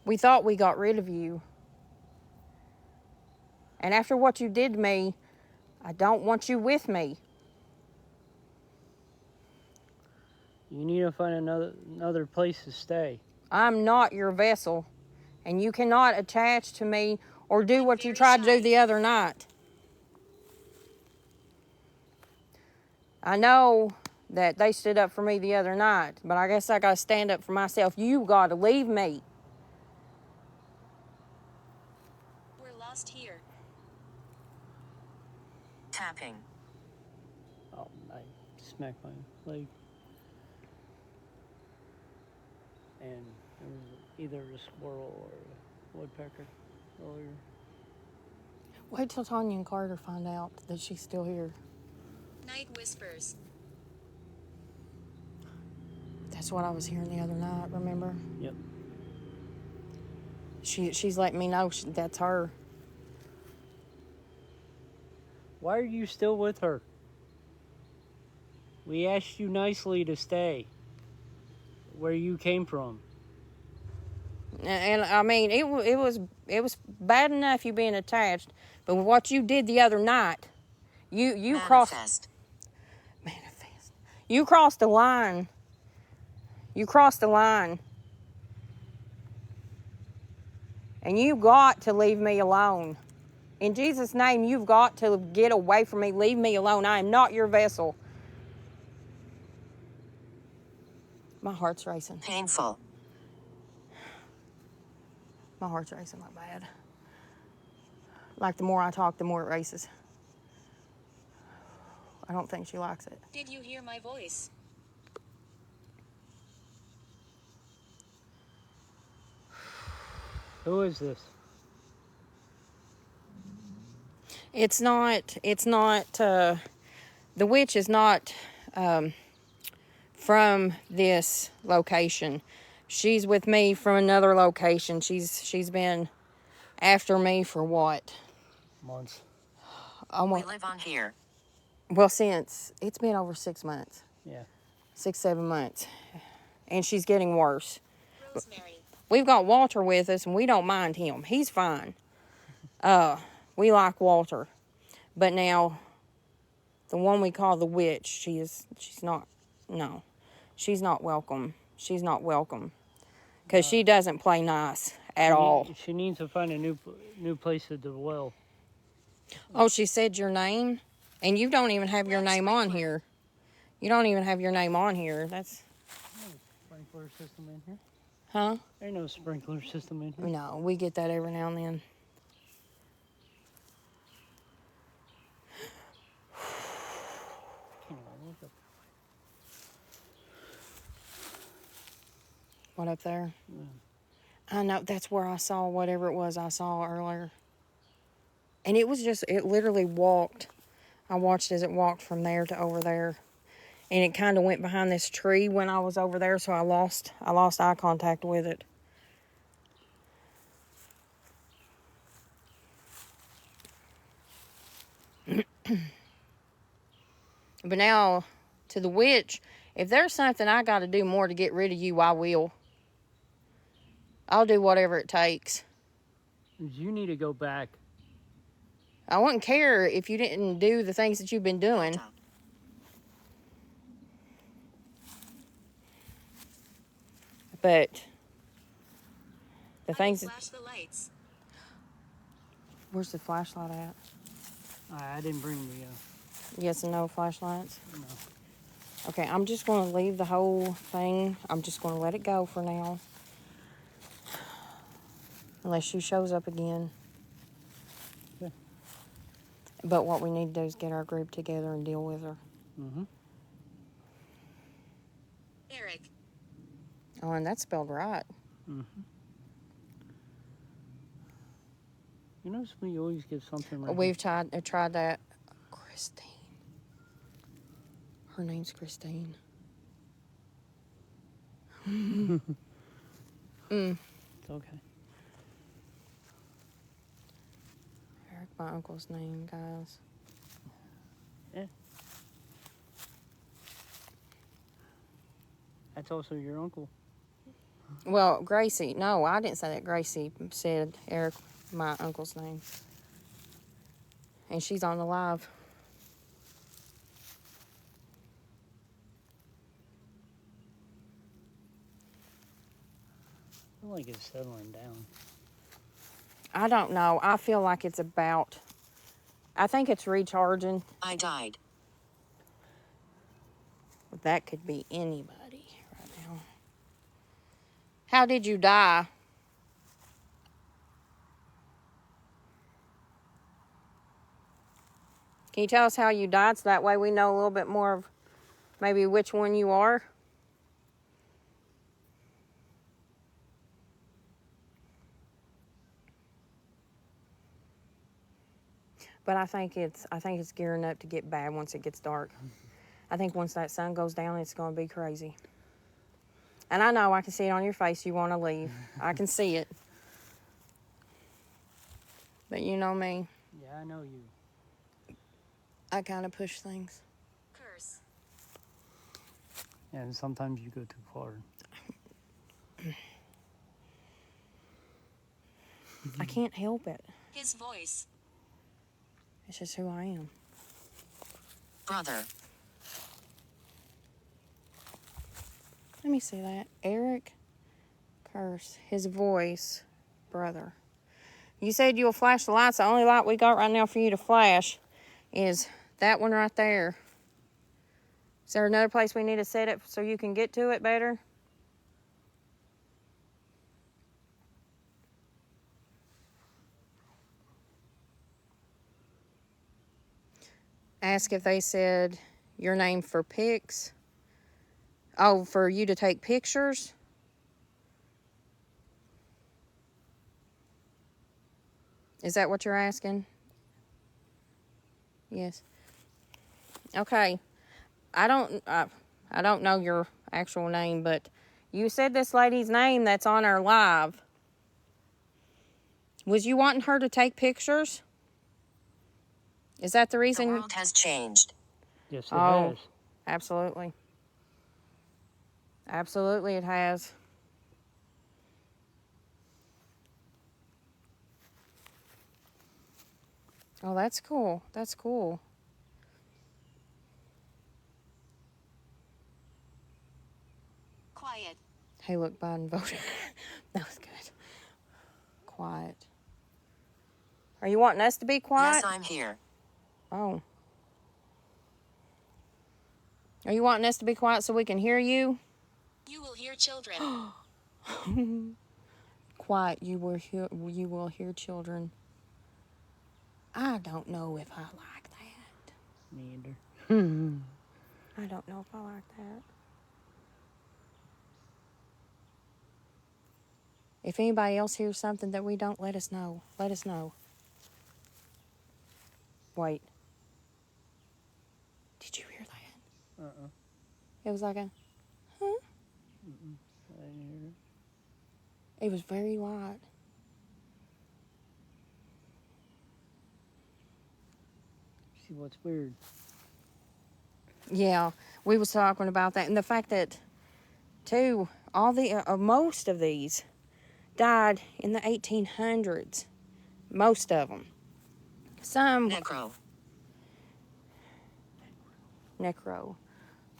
We thought we got rid of you. And after what you did to me, I don't want you with me. You need to find another place to stay. I'm not your vessel, and you cannot attach to me or do I'm what you very tried to shy. do the other night. I know that they stood up for me the other night, but I guess I got to stand up for myself. You got to leave me. We're lost here. Tapping. Oh, I smacked my leg. And there was either a squirrel or a woodpecker earlier. Wait till Tanya and Carter find out that she's still here. Night whispers. That's what I was hearing the other night, remember? Yep. She's letting me know that's her. Why are you still with her? We asked you nicely to stay where you came from. And I mean, it was bad enough you being attached, but what you did the other night, you crossed. Manifest. You crossed the line. You crossed the line. And you got to leave me alone. In Jesus' name, you've got to get away from me. Leave me alone. I am not your vessel. My heart's racing. Painful. My heart's racing like bad. Like the more I talk, the more it races. I don't think she likes it. Did you hear my voice? Who is this? It's not, the witch is not from this location. She's with me from another location. She's been after me for what? Months. We Almost, live on here. well, since it's been over 6 months. Yeah. 6, 7 months. And she's getting worse. Rosemary. We've got Walter with us, and we don't mind him. He's fine. We like Walter. But now, the one we call the witch, she's not welcome. She's not welcome. Because she doesn't play nice at all. She needs to find a new place to dwell. Oh, she said your name? And you don't even have your name on here. You don't even have your name on here. That's... Sprinkler system in here? Huh? There's no sprinkler system in here. No, we get that every now and then. What, up there? Yeah. I know, that's where I saw whatever it was I saw earlier. And it literally walked. I watched as it walked from there to over there. And it kind of went behind this tree when I was over there, so I lost eye contact with it. But now, to the witch, if there's something I got to do more to get rid of you, I will. I'll do whatever it takes. You need to go back. I wouldn't care if you didn't do the things that you've been doing. But the things... Flash the lights. Where's the flashlight at? I didn't bring the... Yes and no flashlights? No. Okay, I'm just going to leave the whole thing. I'm just going to let it go for now. Unless she shows up again. Yeah. But what we need to do is get our group together and deal with her. Mm-hmm. Eric. Oh, and that's spelled right. Mm-hmm. You notice we always get something right. We've tried that. Christine. Her name's Christine. It's okay. Eric, my uncle's name, guys. Yeah. That's also your uncle. Well, Gracie. No, I didn't say that. Gracie said Eric, my uncle's name. And she's on the live. I feel like it's settling down. I don't know. I feel like it's about... I think it's recharging. I died. That could be anybody right now. How did you die? Can you tell us how you died so that way we know a little bit more of maybe which one you are? But I think it's gearing up to get bad once it gets dark. I think once that sun goes down, it's going to be crazy. And I know, I can see it on your face. You want to leave. I can see it. But you know me. Yeah, I know you. I kind of push things. Curse. And sometimes you go too far. I can't help it. His voice. It's just who I am. Brother. Let me see that. Eric Curse. His voice. Brother. You said you'll flash the lights. The only light we got right now for you to flash is that one right there. Is there another place we need to set it so you can get to it better? Ask if they said your name for pics. Oh, for you to take pictures? Is that what you're asking? Yes. Okay. I don't know your actual name, but you said this lady's name that's on our live. Was you wanting her to take pictures? Is that the The reason? world has changed. Yes, it Oh, has. absolutely. Absolutely, it has. Oh, that's cool. That's cool. Quiet. Hey, look, Biden voted. That was good. Quiet. Are you wanting us to be quiet? Yes, I'm here. Oh. Are you wanting us to be quiet so we can hear you? You will hear children. Quiet, you will hear children. I don't know if I like that. Me either. I don't know if I like that. If anybody else hears something that we don't, let us know. Let us know. Wait. Did you hear that? It was like a, huh? I didn't hear it. It was very light. See what's weird? Yeah, we was talking about that, and the fact that, too, all the most of these died in the 1800s. Most of them. Some Necro. necro,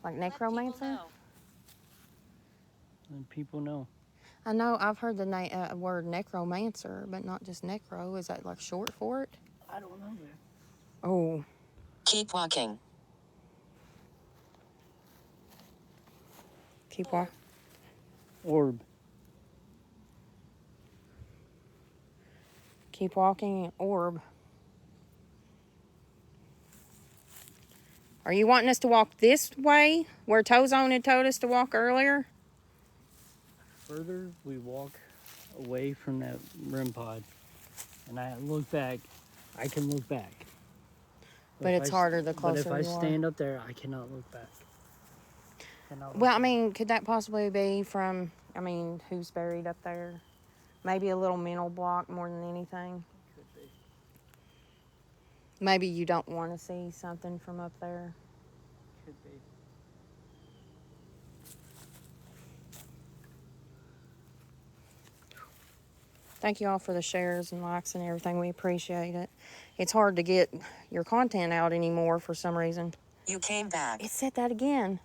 like Let people necromancer. know. And people know. I know I've heard the word necromancer, but not just necro. Is that like short for it? I don't know. Oh, Keep walking. keep walking. Orb. Keep walking. Orb. Are you wanting us to walk this way, where Tozone had told us to walk earlier? Further we walk away from that REM pod, and I look back, I can look back. But if it's I harder the But if closer I you are. stand up there, I cannot look back. Well, I mean, could that possibly be from, who's buried up there? Maybe a little mental block more than anything. Could be. Maybe you don't want to see something from up there. Could be. Thank you all for the shares and likes and everything. We appreciate it. It's hard to get your content out anymore for some reason. You came back. It said that again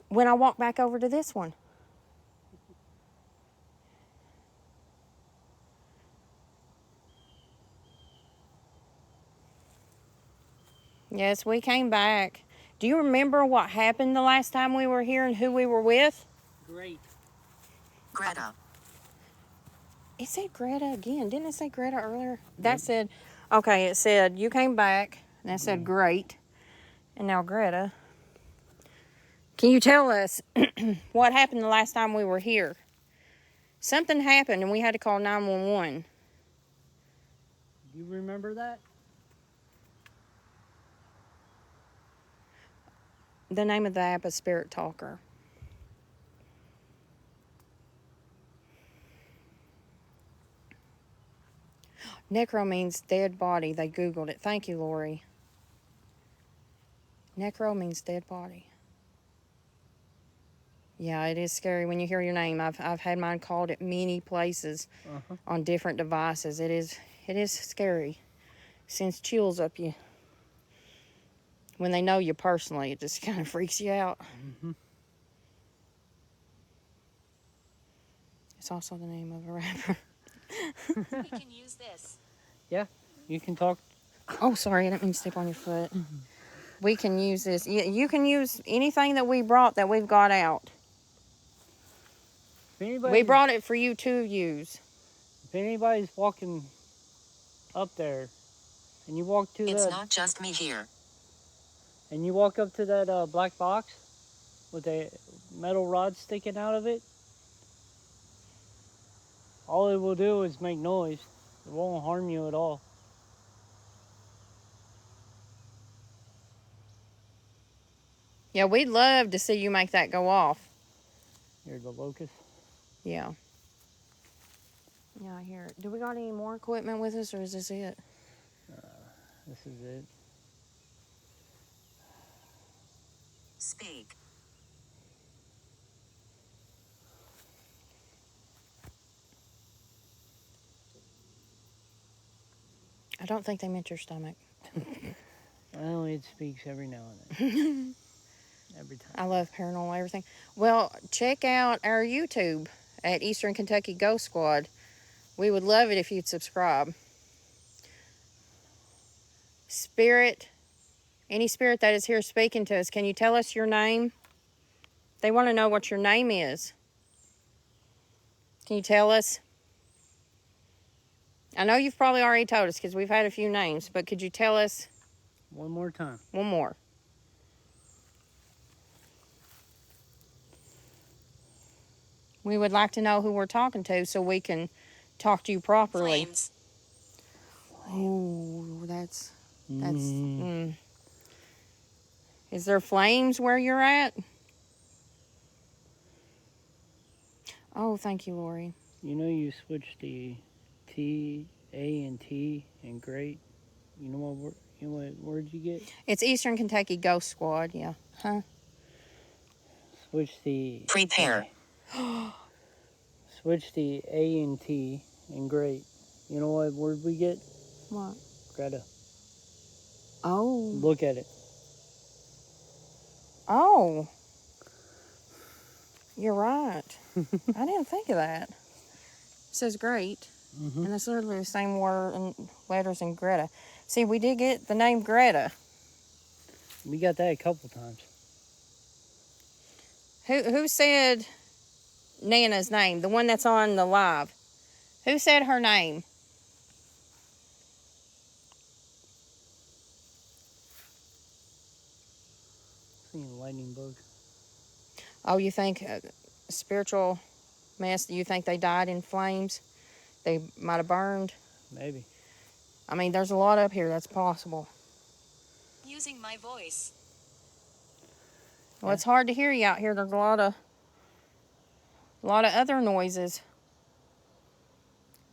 when I walked back over to this one. Yes, we came back. Do you remember what happened the last time we were here and who we were with? Great. Greta. It said Greta again. Didn't it say Greta earlier? That said, okay, it said you came back. And that said great. And now Greta. Can you tell us what happened the last time we were here? Something happened and we had to call 911. Do you remember that? The name of the app is Spirit Talker. Necro means dead body. They Googled it. Thank you, Lori. Necro means dead body. Yeah, it is scary when you hear your name. I've had mine called at many places on different devices. It is scary. Sends chills up you. When they know you personally, it just kind of freaks you out. It's also the name of a rapper. We can use this. Yeah. You can talk. Oh, sorry, I didn't mean to step on your foot. We can use this. You can use anything that we brought that we've got out. If anybody, We brought it for you to use. If anybody's walking up there, and you walk to It's the. not just me here. and you walk up to that black box with a metal rod sticking out of it, all it will do is make noise. It won't harm you at all. Yeah, we'd love to see you make that go off. Here's the locust. Yeah. Yeah, I hear it. Do we got any more equipment with us, or is this it? This is it. Speak. I don't think they meant your stomach. Well, it speaks every now and then. Every time. I love paranormal everything. Well, check out our YouTube at Eastern Kentucky Ghost Squad. We would love it if you'd subscribe. Spirit, any spirit that is here speaking to us, can you tell us your name? They want to know what your name is. Can you tell us? I know you've probably already told us because we've had a few names, but could you tell us One more time. one more? We would like to know who we're talking to so we can talk to you properly. Flames. Oh, that's. Mm. Is there flames where you're at? Oh, thank you, Lori. You know you switched the T, A, and T and great. You know what word you get? It's Eastern Kentucky Ghost Squad, yeah. Huh? Switch the Prepare. Switch the A and T and great. You know what word we get? What? Greta. Oh. Look at it. Oh. You're right. I didn't think of that. It says great. Mm-hmm. And it's literally the same word and letters in Greta. See, we did get the name Greta. We got that a couple times. Who said Nana's name? The one that's on the live. Who said her name? Seeing lightning bug. Oh, you think spiritual mess? You think they died in flames? They might have burned? Maybe. I mean, there's a lot up here that's possible. Using my voice. Well, it's hard to hear you out here. There's a lot of other noises.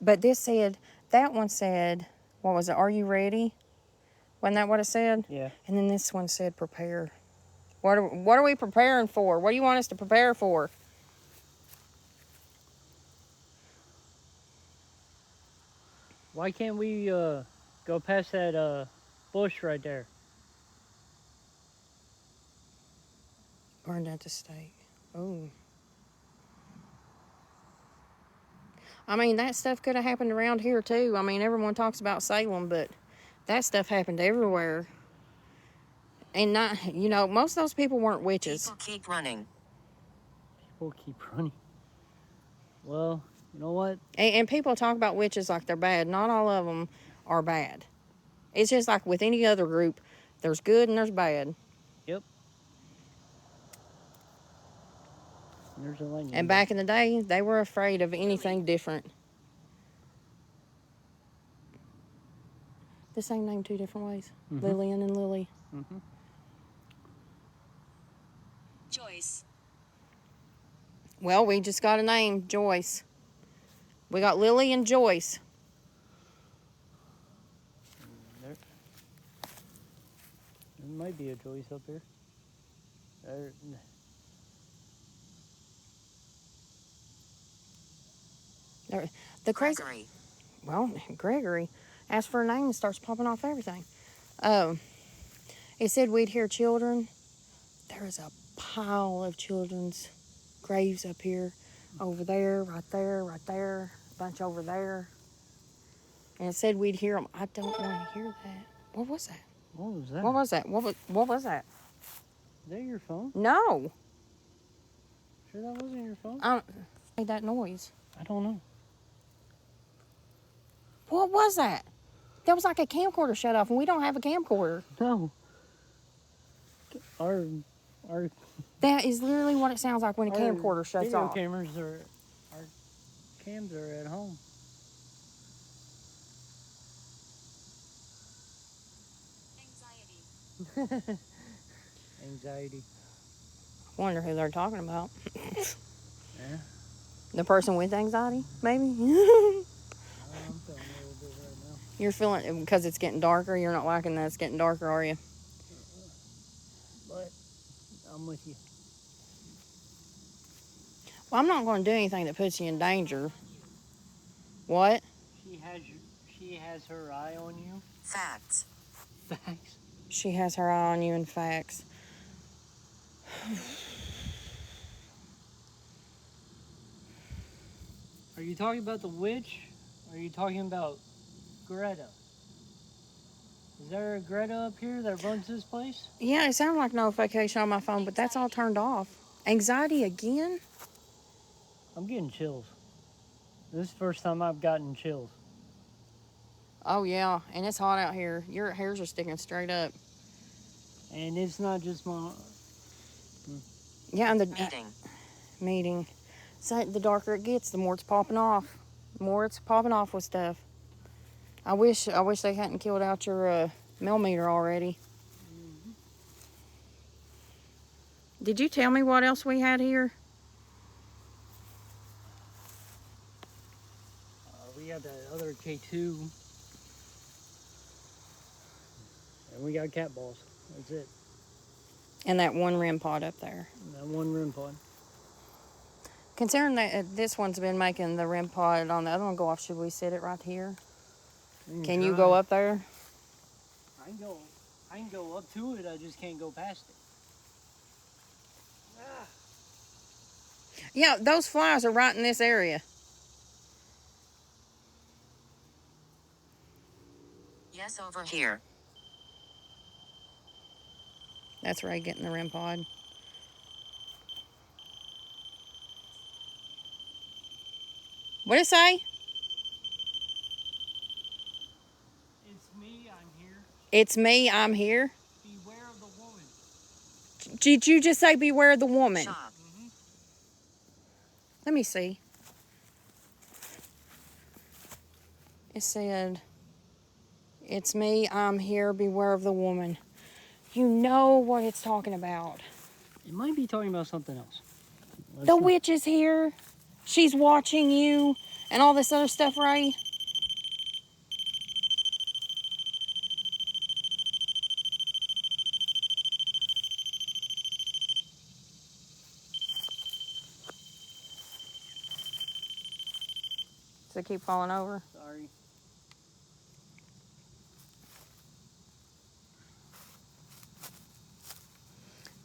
But that one said, what was it? Are you ready? Wasn't that what it said? Yeah. And then this one said, prepare. What are we preparing for? What do you want us to prepare for? Why can't we go past that bush right there? Burned at the stake. Oh. I mean, that stuff could have happened around here too. I mean, everyone talks about Salem, but that stuff happened everywhere. And not, most of those people weren't witches. People keep running. People keep running. Well, you know what? And people talk about witches like they're bad. Not all of them are bad. It's just like with any other group, there's good and there's bad. Yep. There's a lightning And bug. back in the day, they were afraid of anything different. The same name two different ways. Mm-hmm. Lillian and Lily. Mm-hmm. Joyce. Well, we just got a name, Joyce. We got Lily and Joyce. There might be a Joyce up here. The crazy. Gregory. Well, Gregory asks for a name and starts popping off everything. It said we'd hear children. There is a pile of children's graves up here. Over there, right there, right there. A bunch over there. And it said we'd hear them. I don't want to hear that. What was that? What was that? What was that? What was that? Is that your phone? No. Sure that wasn't your phone? I made that noise. I don't know. What was that? That was like a camcorder shut off, and we don't have a camcorder. No. our our That is literally what it sounds like when a our camcorder shuts video off. cameras are our cams are at home. Anxiety. Anxiety. Wonder who they're talking about. Yeah. The person with anxiety, maybe? I'm feeling a little bit right now. You're feeling because it's getting darker. You're not liking that it's getting darker, are you? But I'm with you. Well, I'm not going to do anything that puts you in danger. What? She has her eye on you. Facts. Facts. She has her eye on you in facts. Are you talking about the witch? Or are you talking about Greta? Is there a Greta up here that runs this place? Yeah, it sounded like notification on my phone, but that's all turned off. Anxiety again? I'm getting chills. This is the first time I've gotten chills. Oh, yeah, and it's hot out here. Your hairs are sticking straight up. And it's not just my... Yeah, and the Meeting. So the darker it gets, the more it's popping off. The more it's popping off with stuff. I wish they hadn't killed out your millimeter already. Mm-hmm. Did you tell me what else we had here? We got that other K2. And we got cat balls. That's it. And that one REM pod up there. And that one room pod. Considering that this one's been making the REM pod on the other one go off, should we set it right here? Can you go up there? I can go up to it, I just can't go past it. Yeah, those flies are right in this area. Yes, over here. That's Ray getting the REM pod. What'd it say? It's me, I'm here. It's me, I'm here. Beware of the woman. Did you just say beware of the woman? Shop. Mm-hmm. Let me see. It said, it's me, I'm here, beware of the woman. You know what it's talking about. It might be talking about something else. The witch is here. She's watching you and all this other stuff, Ray. Does it keep falling over? Sorry.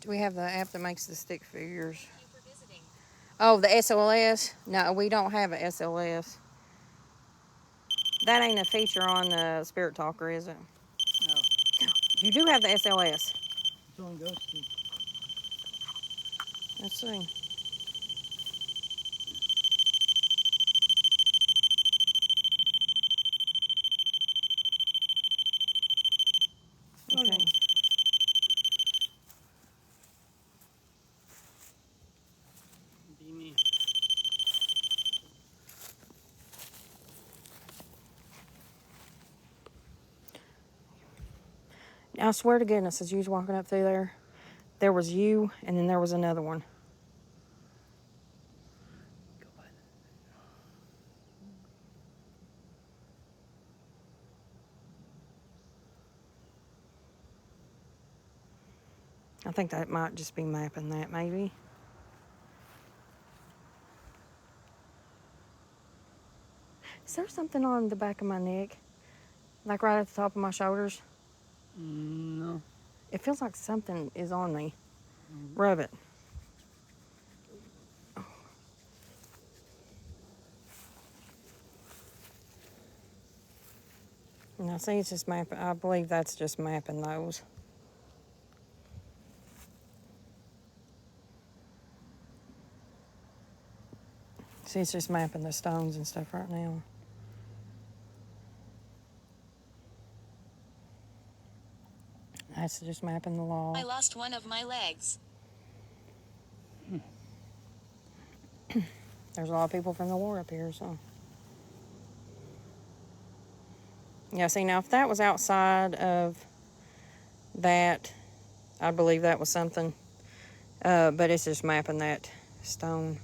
Do we have the app that makes the stick figures? Thank you for visiting. Oh, the SLS? No, we don't have an SLS. That ain't a feature on the Spirit Talker, is it? No. You do have the SLS. It's on Ghosty. Let's see. Okay. Be me. I swear to goodness, as you was walking up through there was you, and then there was another one. Go by I think that might just be mapping that, maybe. Is there something on the back of my neck? Like right at the top of my shoulders? No. It feels like something is on me. Rub it. Now, see, it's just mapping. I believe that's just mapping those. See, it's just mapping the stones and stuff right now. That's just mapping the law. I lost one of my legs. There's a lot of people from the war up here, so. Yeah, see, now if that was outside of that, I believe that was something. But it's just mapping that stone.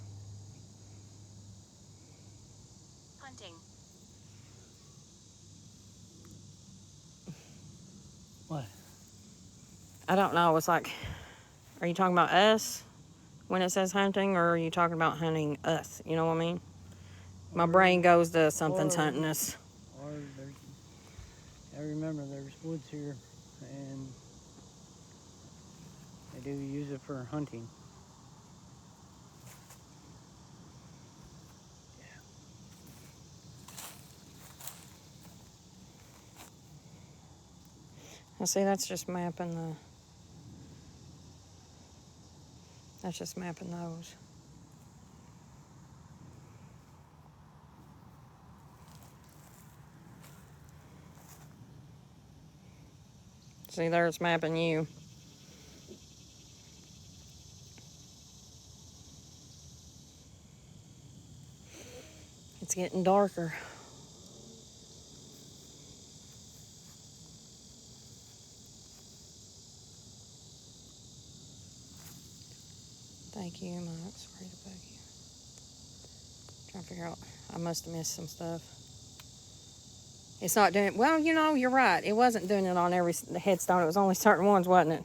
Hunting. What? I don't know. It's like, are you talking about us when it says hunting, or are you talking about hunting us? You know what I mean? My brain goes to something's hunting us. Or there's, I remember there's woods here, and they do use it for hunting. I see. That's just mapping the. That's just mapping those. See, there's mapping you. It's getting darker. Thank you, Mike. Sorry to bug you. Trying to figure out. I must have missed some stuff. It's not doing. Well, you know, you're right. It wasn't doing it on every headstone. It was only certain ones, wasn't it?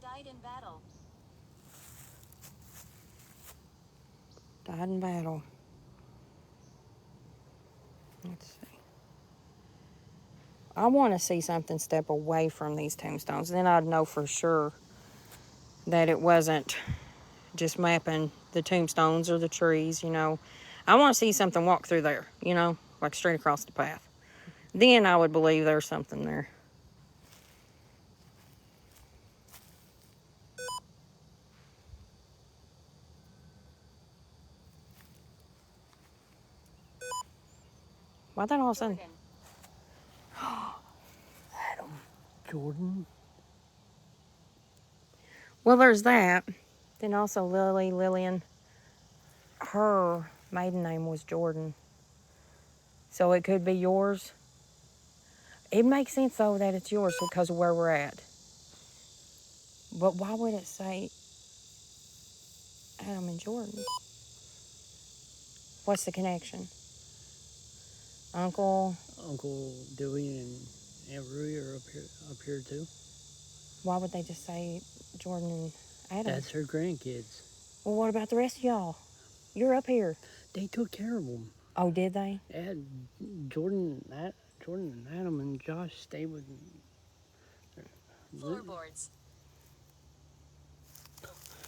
Died in battle. Died in battle. Let's see. I want to see something step away from these tombstones. Then I'd know for sure that it wasn't just mapping the tombstones or the trees, you know. I want to see something walk through there, you know, like straight across the path. Then I would believe there's something there. Why that all of a sudden? Adam Jordan. Well, there's that. Then also Lillian, her maiden name was Jordan. So it could be yours. It makes sense, though, that it's yours because of where we're at. But why would it say Adam and Jordan? What's the connection? Uncle Dewey and Aunt Rui are up here too. Why would they just say Jordan and Adam? That's her grandkids. Well, what about the rest of y'all? You're up here. They took care of them. Oh, did they? And Jordan and Adam and Josh stayed with Floorboards.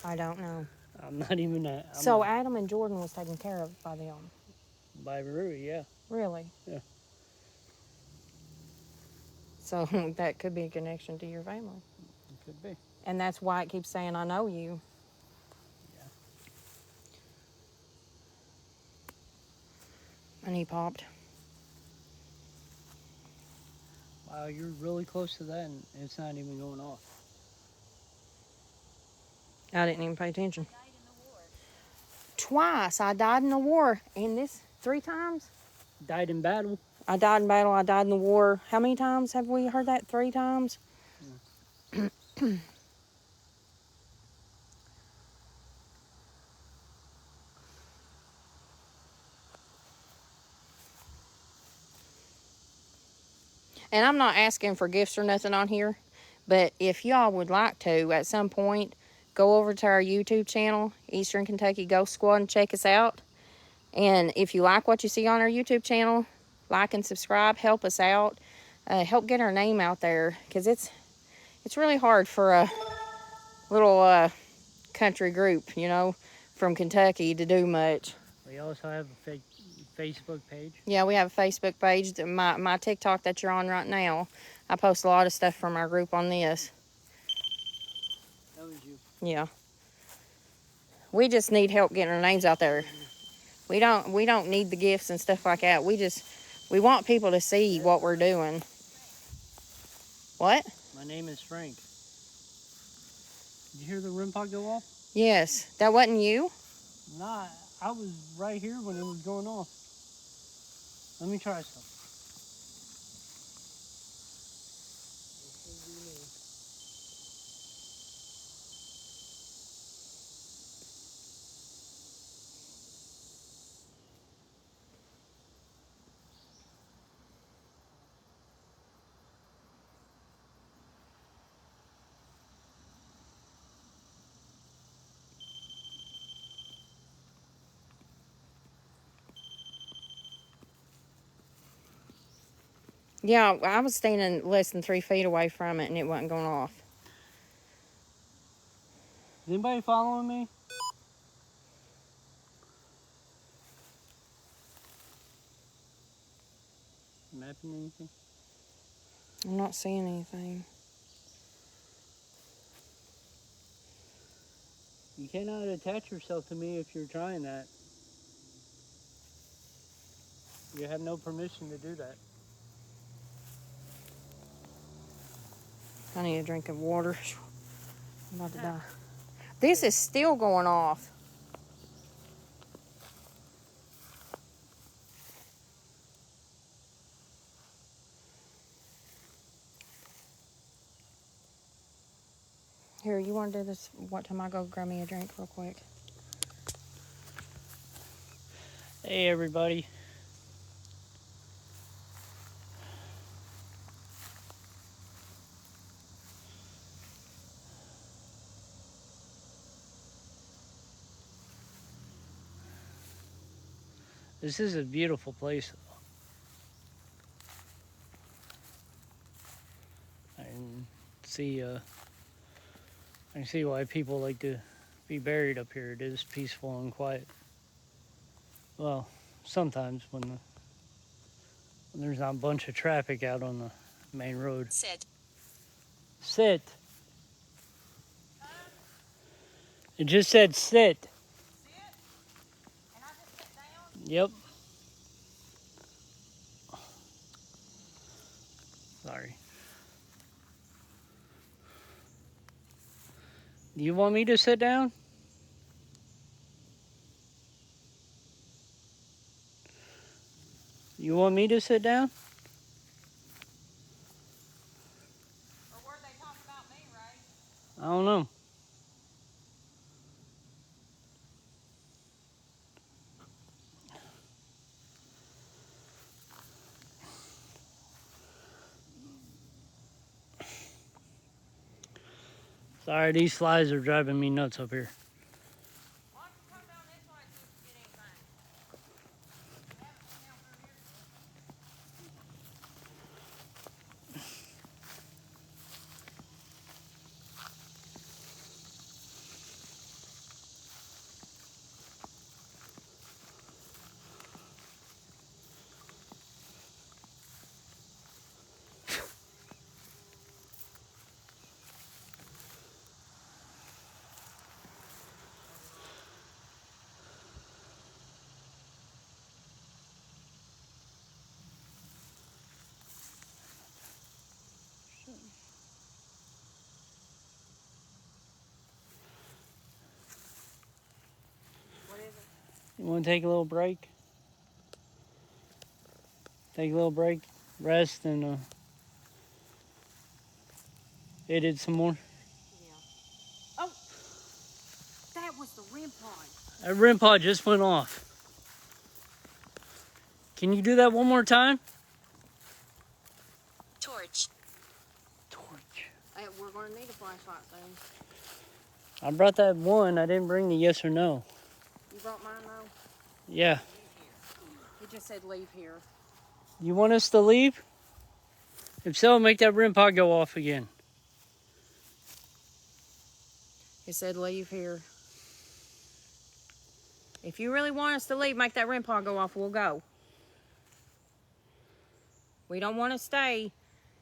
I don't know. I'm not even that. So Adam and Jordan was taken care of by them? By Rui, yeah. Really? Yeah. So that could be a connection to your family. It could be. And that's why it keeps saying, I know you. Yeah. And he popped. Wow, you're really close to that and it's not even going off. I didn't even pay attention. Died in the war. Twice I died in the war. And this 3 times? Died in battle. I died in battle. I died in the war. How many times have we heard that? 3 times? Yeah. And I'm not asking for gifts or nothing on here, but if y'all would like to, at some point, go over to our YouTube channel, Eastern Kentucky Ghost Squad, and check us out. And if you like what you see on our YouTube channel, like and subscribe, help us out, help get our name out there, because it's really hard for a little country group, you know, from Kentucky to do much. We also have a Facebook page. Yeah, we have a Facebook page. My TikTok that you're on right now, I post a lot of stuff from our group on this. That was you. Yeah. We just need help getting our names out there. We don't need the gifts and stuff like that. We want people to see what we're doing. What? My name is Frank. Did you hear the REM pod go off? Yes. That wasn't you? Nah, I was right here when it was going off. Let me try some. Yeah, I was standing less than 3 feet away from it and it wasn't going off. Is anybody following me? Mapping anything? I'm not seeing anything. You cannot attach yourself to me if you're trying that. You have no permission to do that. I need a drink of water. I'm about to die. This is still going off. Here, you want to do this? What time I go grab me a drink real quick? Hey everybody. This is a beautiful place. I can see why people like to be buried up here. It is peaceful and quiet. Well, sometimes when there's not a bunch of traffic out on the main road. Sit. Sit. It just said sit. Sit? And I just sit down? Yep. Sorry. Do you want me to sit down? You want me to sit down? Or were they talking about me, Ray? I don't know. Sorry, these flies are driving me nuts up here. Why don't you come down this way and see if you get anything? You haven't been down through here yet. What is it? You want to take a little break? Take a little break, rest, and edit some more. Yeah. Oh! That was the REM pod. That REM pod just went off. Can you do that one more time? Torch. Torch. We're going to need a flashlight soon. I brought that one. I didn't bring the yes or no. You brought mine, though? Yeah. You just said leave here. You want us to leave? If so, make that REM pod go off again. It said leave here. If you really want us to leave, make that REM pod go off, we'll go. We don't want to stay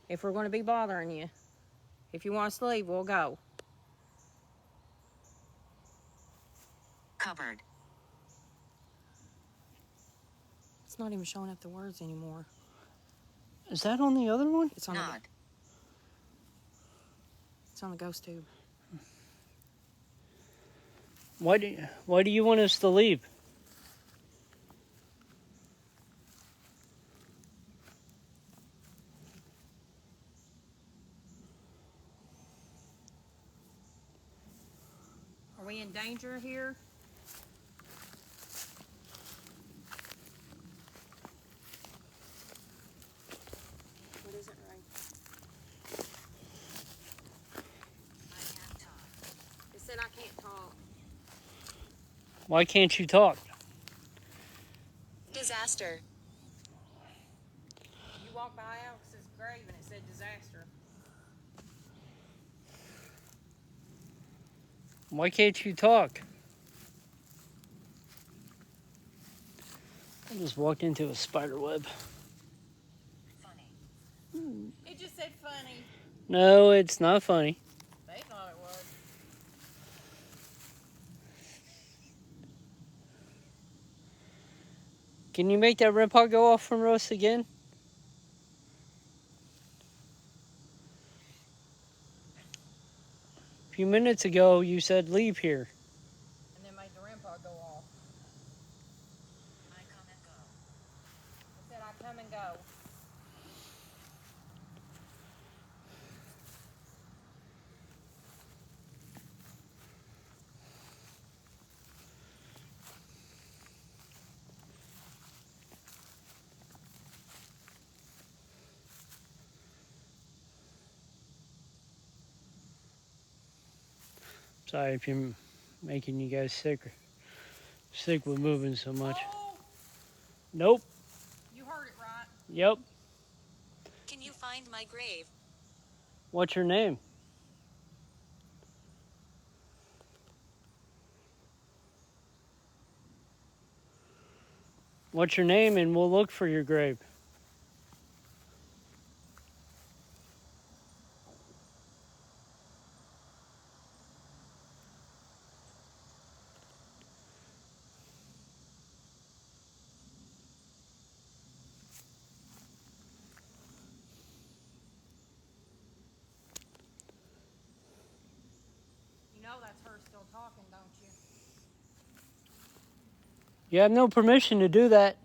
if we're going to be bothering you. If you want us to leave, we'll go. Cupboard. It's not even showing up the words anymore. Is that on the other one? It's on the ghost tube. Why do you want us to leave? Are we in danger here? What is it, Ray? I can't talk. It said I can't talk. Why can't you talk? Disaster. You walked by Alex's grave and it said disaster. Why can't you talk? I just walked into a spider web. Funny. It just said funny. No, it's not funny. They thought it was. Can you make that REM pod go off from us again? A few minutes ago, you said leave here. And then made the REM pod go off. I come and go. It said I come and go. Sorry if you're making you guys sick with moving so much. Oh, Nope. you heard it right. Yep. Can you find my grave? What's your name? What's your name, and we'll look for your grave. You know that's her still talking, don't you? You have no permission to do that.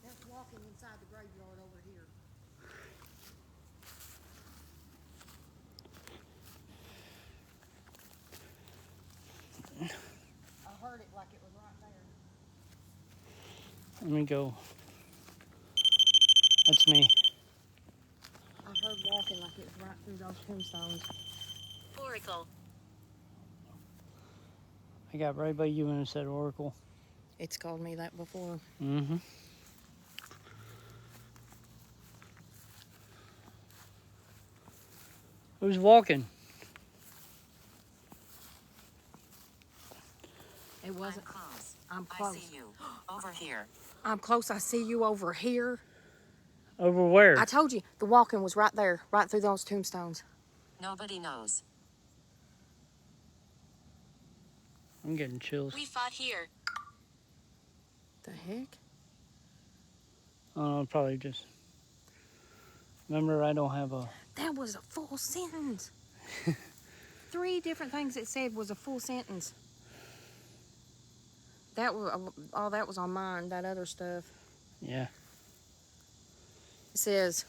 That's walking inside the graveyard over here. I heard it like it was right there. Let me go. That's me. I heard walking like it was right through those tombstones. Oracle. I got right by you when it said Oracle. It's called me that before. Mm-hmm. Who's walking? It wasn't. I'm close. I'm I close. see you. Over here. I'm close. I see you over here. Over where? I told you the walking was right there, right through those tombstones. Nobody knows. I'm getting chills. We fought here. The heck? Oh, probably just. Remember, I don't have a. That was a full sentence. 3 different things it said was a full sentence. That was all that was on mine. That other stuff. Yeah. It says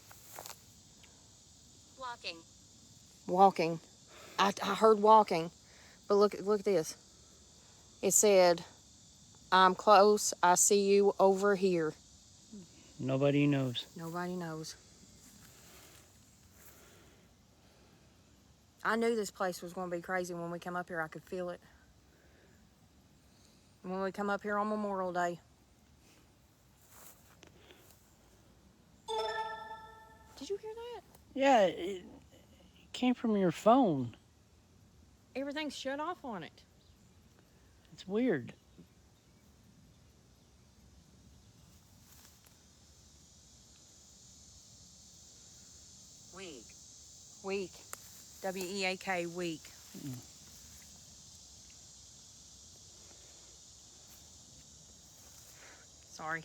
Walking. walking. I heard walking, but look at this. It said, "I'm close. I see you over here." Nobody knows. Nobody knows. I knew this place was going to be crazy when we come up here. I could feel it. When we come up here on Memorial Day. Did you hear that? Yeah, it came from your phone. Everything's shut off on it. It's weird. Weak. Weak. W-E-A-K, weak. Sorry.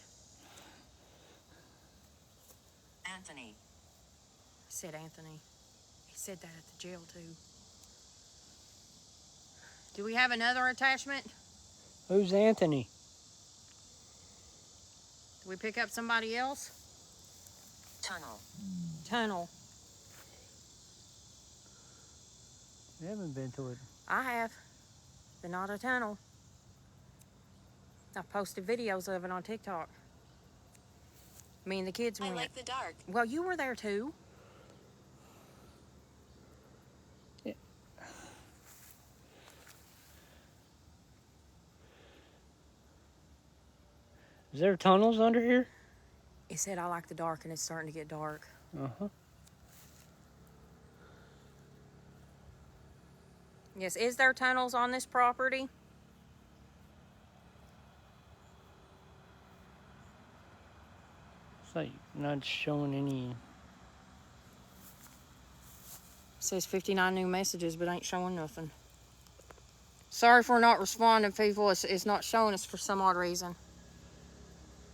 Anthony. I said Anthony. He said that at the jail, too. Do we have another attachment? Who's Anthony? Do we pick up somebody else? Tunnel. Tunnel. We haven't been to it. I have. But not a tunnel. I've posted videos of it on TikTok. Me and the kids I went. like the dark. Well, you were there too. Yeah. Is there tunnels under here? It said I like the dark, and it's starting to get dark. Uh-huh. Yes, is there tunnels on this property? It's like not showing any. It says 59 new messages, but ain't showing nothing. Sorry for not responding, people. It's not showing us for some odd reason.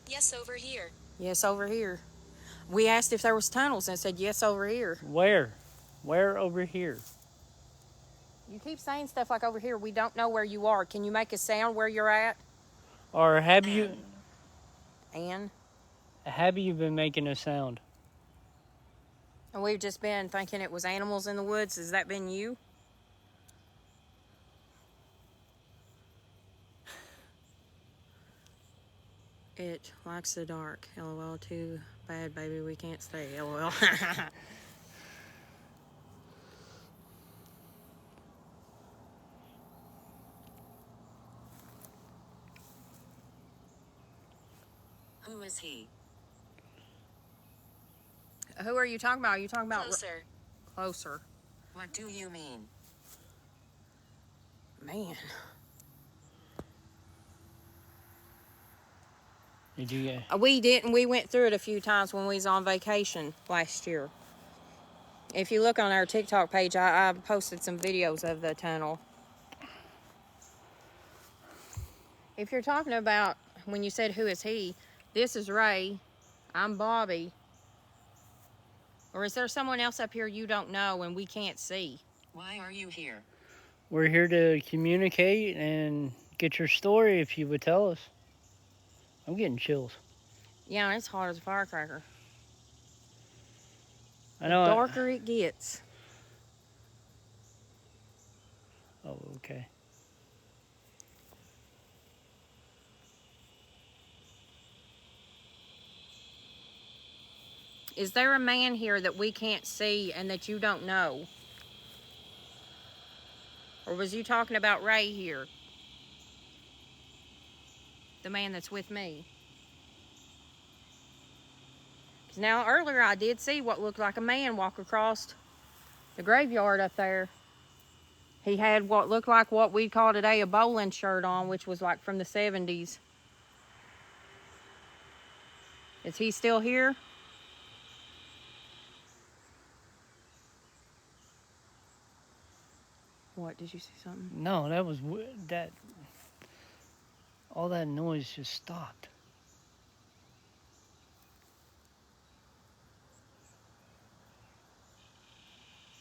Yes, over here. Yes, over here. We asked if there was tunnels, and it said yes, over here. Where? Where over here? You keep saying stuff like over here. We don't know where you are. Can you make a sound where you're at? Or have you And been making a sound? And we've just been thinking it was animals in the woods. Has that been you? It likes the dark. LOL, too bad, baby. We can't stay. LOL. Who is he? Who are you talking about? Are you talking about Closer. Closer? What do you mean? Man. Did you get? We didn't. We went through it a few times when we was on vacation last year. If you look on our TikTok page, I posted some videos of the tunnel. If you're talking about when you said who is he, this is Ray. I'm Bobby. Or is there someone else up here you don't know and we can't see? Why are you here? We're here to communicate and get your story if you would tell us. I'm getting chills. Yeah, it's hot as a firecracker. I know. The darker it gets. Oh, okay. Is there a man here that we can't see and that you don't know? Or was you talking about Ray here? The man that's with me. 'Cause now, earlier I did see what looked like a man walk across the graveyard up there. He had what looked like what we'd call today a bowling shirt on, which was like from the 70s. Is he still here? What, did you see something? No, that was that. All that noise just stopped.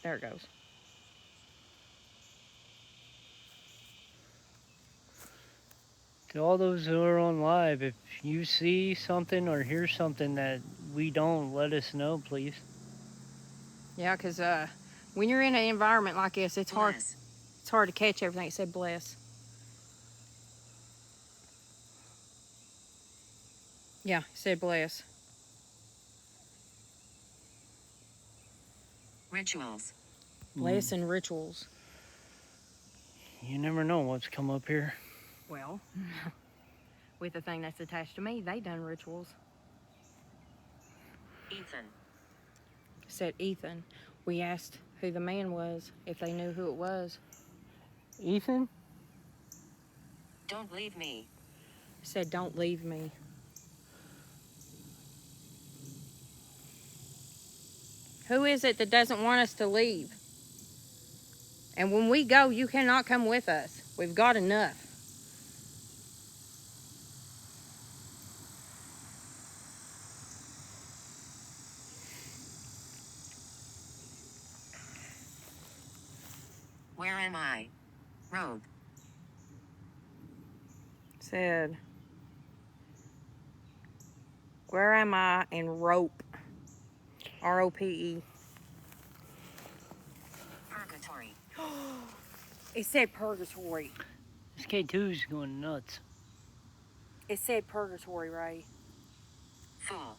There it goes. To all those who are on live, if you see something or hear something that we don't, let us know, please. Yeah, because when you're in an environment like this, it's hard. Bless. It's hard to catch everything. It said bless. Yeah, it said bless. Rituals. Bless and rituals. You never know what's come up here. Well, with the thing that's attached to me, they done rituals. Ethan. Said Ethan. We asked who the man was, if they knew who it was. Ethan? Don't leave me. Said don't leave me. Who is it that doesn't want us to leave? And when we go, you cannot come with us. We've got enough. Where am I? Rogue. Said, where am I? And rope. R-O-P-E. Purgatory. It said purgatory. This K2's going nuts. It said purgatory, Ray. Full.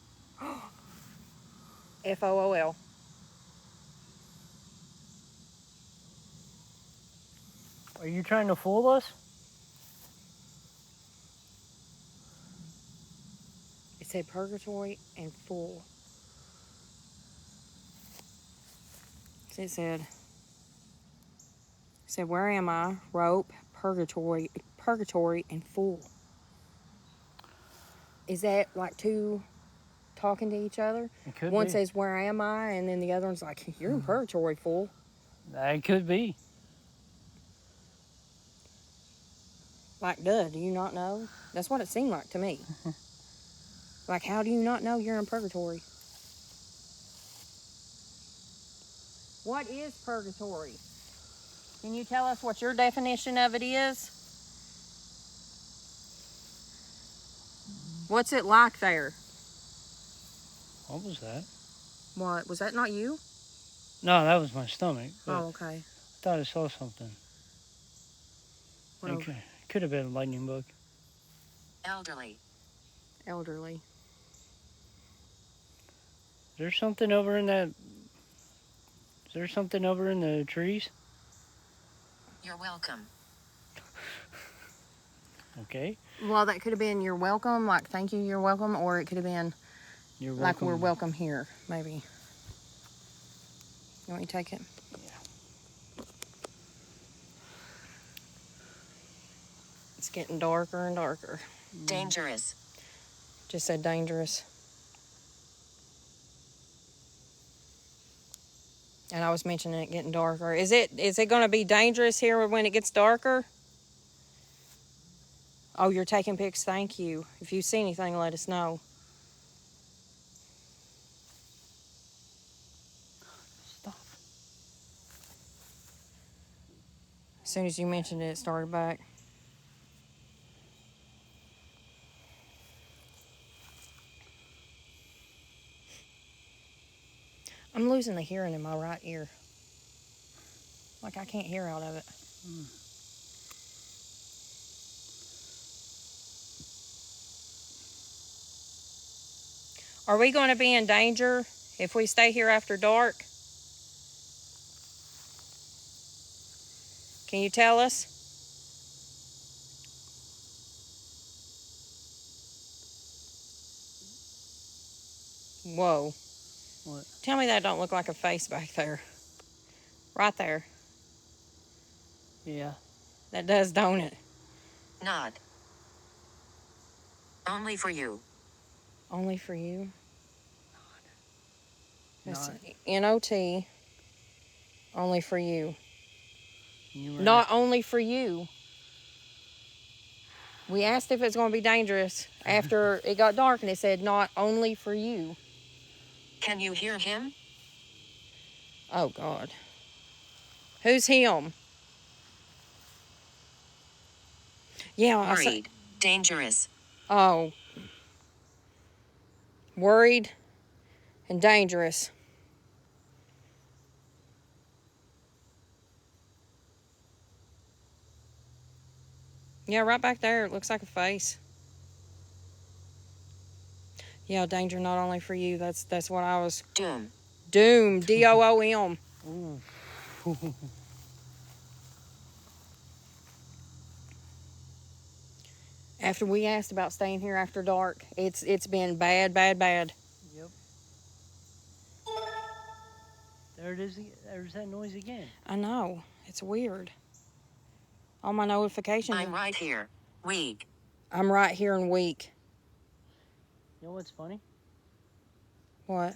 F-O-O-L. Are you trying to fool us? It said purgatory and full. It said, where am I? Rope, purgatory, and full. Is that like two talking to each other? It could One be. says, where am I? And then the other one's like, you're in purgatory, fool. It could be. Like, duh, do you not know? That's what it seemed like to me. Like, how do you not know you're in purgatory? What is purgatory? Can you tell us what your definition of it is? What's it like there? What was that? What? Was that not you? No, that was my stomach. But Oh, okay. I thought I saw something. What It could have been a lightning bug. Elderly. elderly. Is there something over in that? Is there something over in the trees? You're welcome. Okay. Well, that could have been you're welcome, like thank you, you're welcome, or it could have been You're like welcome. we're welcome here, maybe. You want me to take it? Yeah. It's getting darker and darker. Dangerous. Just said dangerous. And I was mentioning it getting darker. Is it going to be dangerous here when it gets darker? Oh, you're taking pics? Thank you. If you see anything, let us know. Stop. As soon as you mentioned it, it started back. I'm losing the hearing in my right ear. Like I can't hear out of it. Are we going to be in danger if we stay here after dark? Can you tell us? Whoa. What? Tell me that don't look like a face back there. Right there. Yeah. That does, don't it? Not. Only for you. Only for you. It's Not. N-O-T. Only for you. You were Not only for you. We asked if it's going to be dangerous after it got dark, and it said not only for you. Can you hear him? Oh, God. Who's him? Yeah, I said. Worried. Dangerous. Oh. Worried and dangerous. Yeah, right back there. It looks like a face. Yeah, danger not only for you. That's what I was. Doom. Doom. D-O-O-M. Ooh. After we asked about staying here after dark, it's been bad, bad, bad. Yep. There it is. There's that noise again. I know. It's weird. All my notifications. I'm right here. Weak. I'm right here and weak. You know what's funny? What?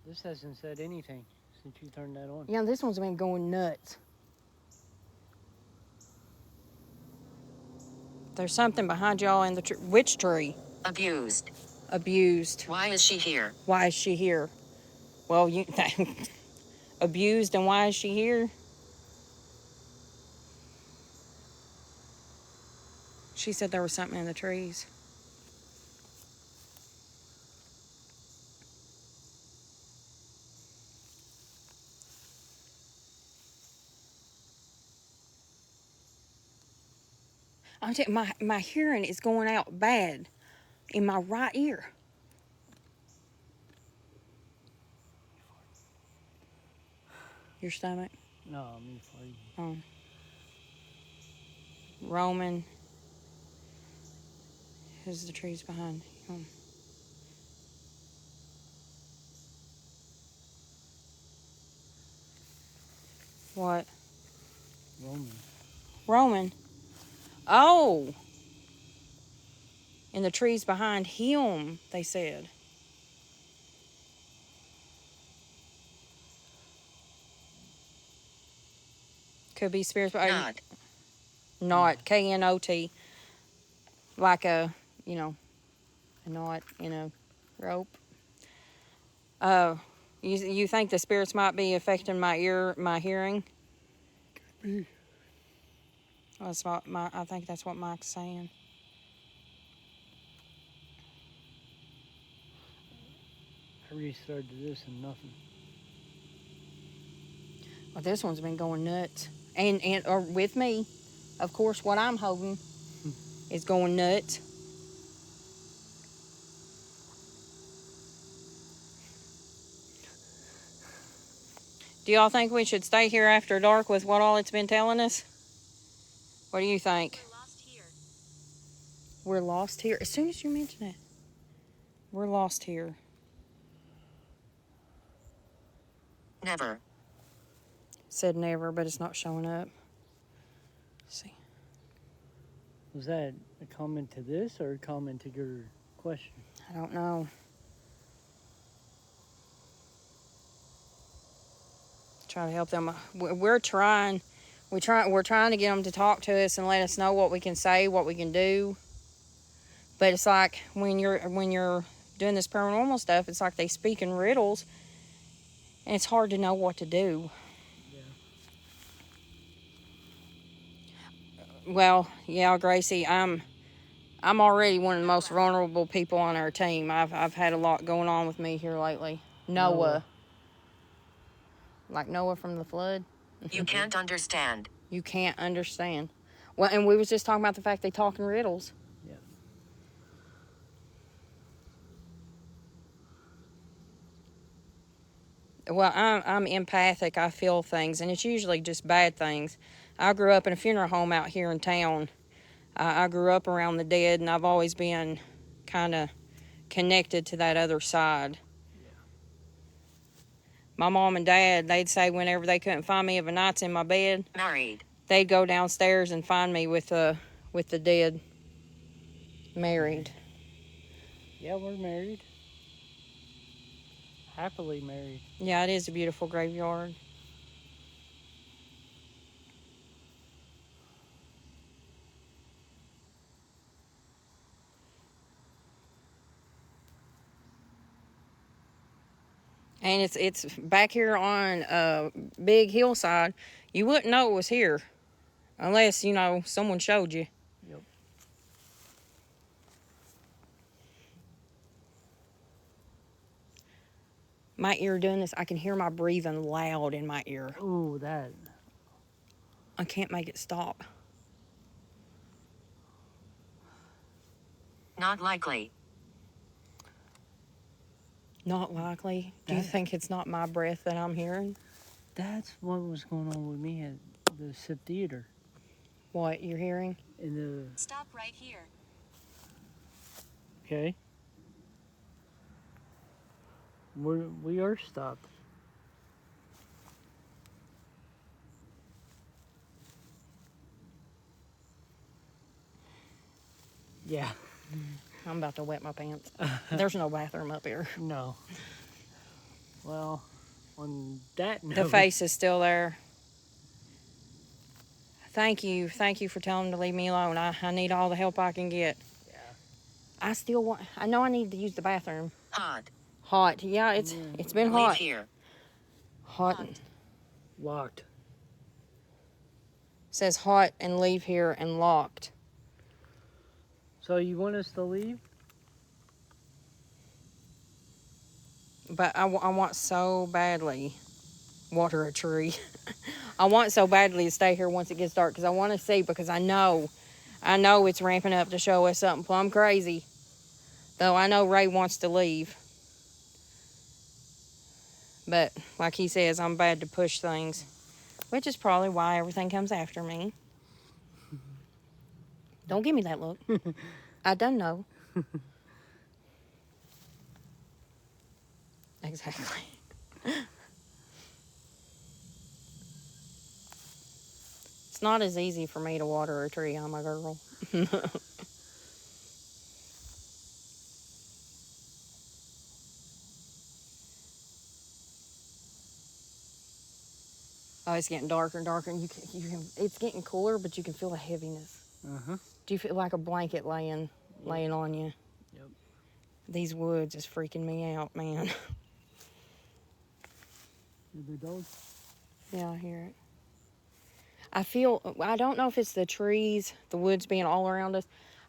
This hasn't said anything since you turned that on. Yeah, this one's been going nuts. There's something behind y'all in the tree. Which tree? Abused. Abused. Why is she here? Why is she here? Well, you abused, and why is she here? She said there was something in the trees. I'm telling you, my hearing is going out bad in my right ear. Your stomach? No, me farting. Oh. Roman. Who's the trees behind him? What? Roman. Roman. Oh. In the trees behind him, they said. Could be spirits. Not. Knot. Knot. Like a knot in a rope. You think the spirits might be affecting my hearing? Could be. That's what I think that's what Mike's saying. I restarted this and nothing. Well, this one's been going nuts, or with me, of course. What I'm holding is going nuts. Do y'all think we should stay here after dark with what all it's been telling us? What do you think? We're lost here. We're lost here. As soon as you mention it, we're lost here. Never. Said never, but it's not showing up. Let's see. Was that a comment to this or a comment to your question? I don't know. Try to help them. We're trying. We're trying to get them to talk to us and let us know what we can say, what we can do. But it's like when you're doing this paranormal stuff, it's like they speak in riddles, and it's hard to know what to do. Yeah. Well, yeah, Gracie, I'm already one of the most vulnerable people on our team. I've had a lot going on with me here lately. Noah. Like Noah from the flood. You can't understand. You can't understand. Well, and we was just talking about the fact they talk in riddles. Yeah. Well, I'm empathic. I feel things, and it's usually just bad things. I grew up in a funeral home out here in town. I grew up around the dead, and I've always been kind of connected to that other side. Yeah. My mom and dad, they'd say whenever they couldn't find me of a nights in my bed, Married. they'd go downstairs and find me with the dead. Married. Yeah, we're married. Happily married. Yeah, it is a beautiful graveyard. And it's back here on a big hillside. You wouldn't know it was here unless, someone showed you. Yep. My ear doing this, I can hear my breathing loud in my ear. Ooh, that. I can't make it stop. Not likely. Not likely. Do you think it's not my breath that I'm hearing? That's what was going on with me at the SIP Theater. What you're hearing? In the. Stop right here. Okay. We are stopped. Yeah. I'm about to wet my pants. There's no bathroom up here. No. Well, on that note, The face is still there. Thank you for telling them to leave me alone. I need all the help I can get. Yeah. I know I need to use the bathroom. Hot. Yeah, it's been Leave hot. here. Hot. Locked. Says hot and leave here and locked. So you want us to leave? But I want so badly water a tree. I want so badly to stay here once it gets dark because I want to see, because I know it's ramping up to show us something plumb crazy. Though I know Ray wants to leave. But like he says, I'm bad to push things, which is probably why everything comes after me. Don't give me that look. I don't know. Exactly. It's not as easy for me to water a tree. I'm a girl. Oh, it's getting darker and darker, and you can. It's getting cooler, but you can feel the heaviness. Do you feel like a blanket laying on you? Yep. These woods is freaking me out, man. The dogs? Yeah, I hear it. I don't know if it's the trees, the woods being all around us.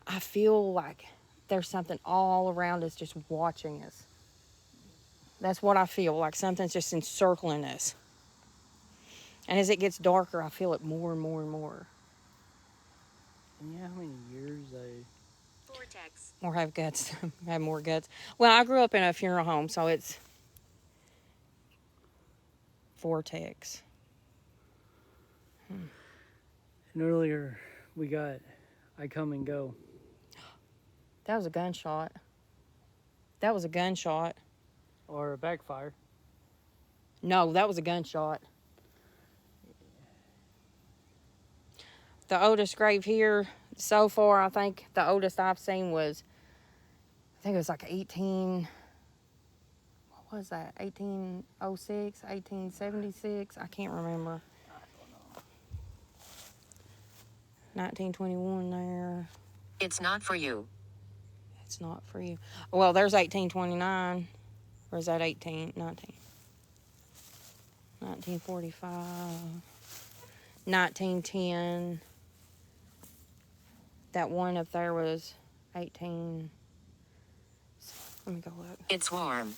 I feel like there's something all around us just watching us. That's what I feel, like something's just encircling us. And as it gets darker, I feel it more and more and more. And you know how many years Vortex. Or have guts, have more guts. Well, I grew up in a funeral home, so it's vortex. And earlier we got I Come and Go. That was a gunshot. That was a gunshot. Or a backfire. No, that was a gunshot. The oldest grave here so far, I think the oldest I've seen was, I think it was like what was that? 1806, 1876? I can't remember. I don't know. 1921 there. It's not for you. It's not for you. Well, there's 1829. Or is that 1945. 1910. That one up there was 18. Let me go look. It's warm.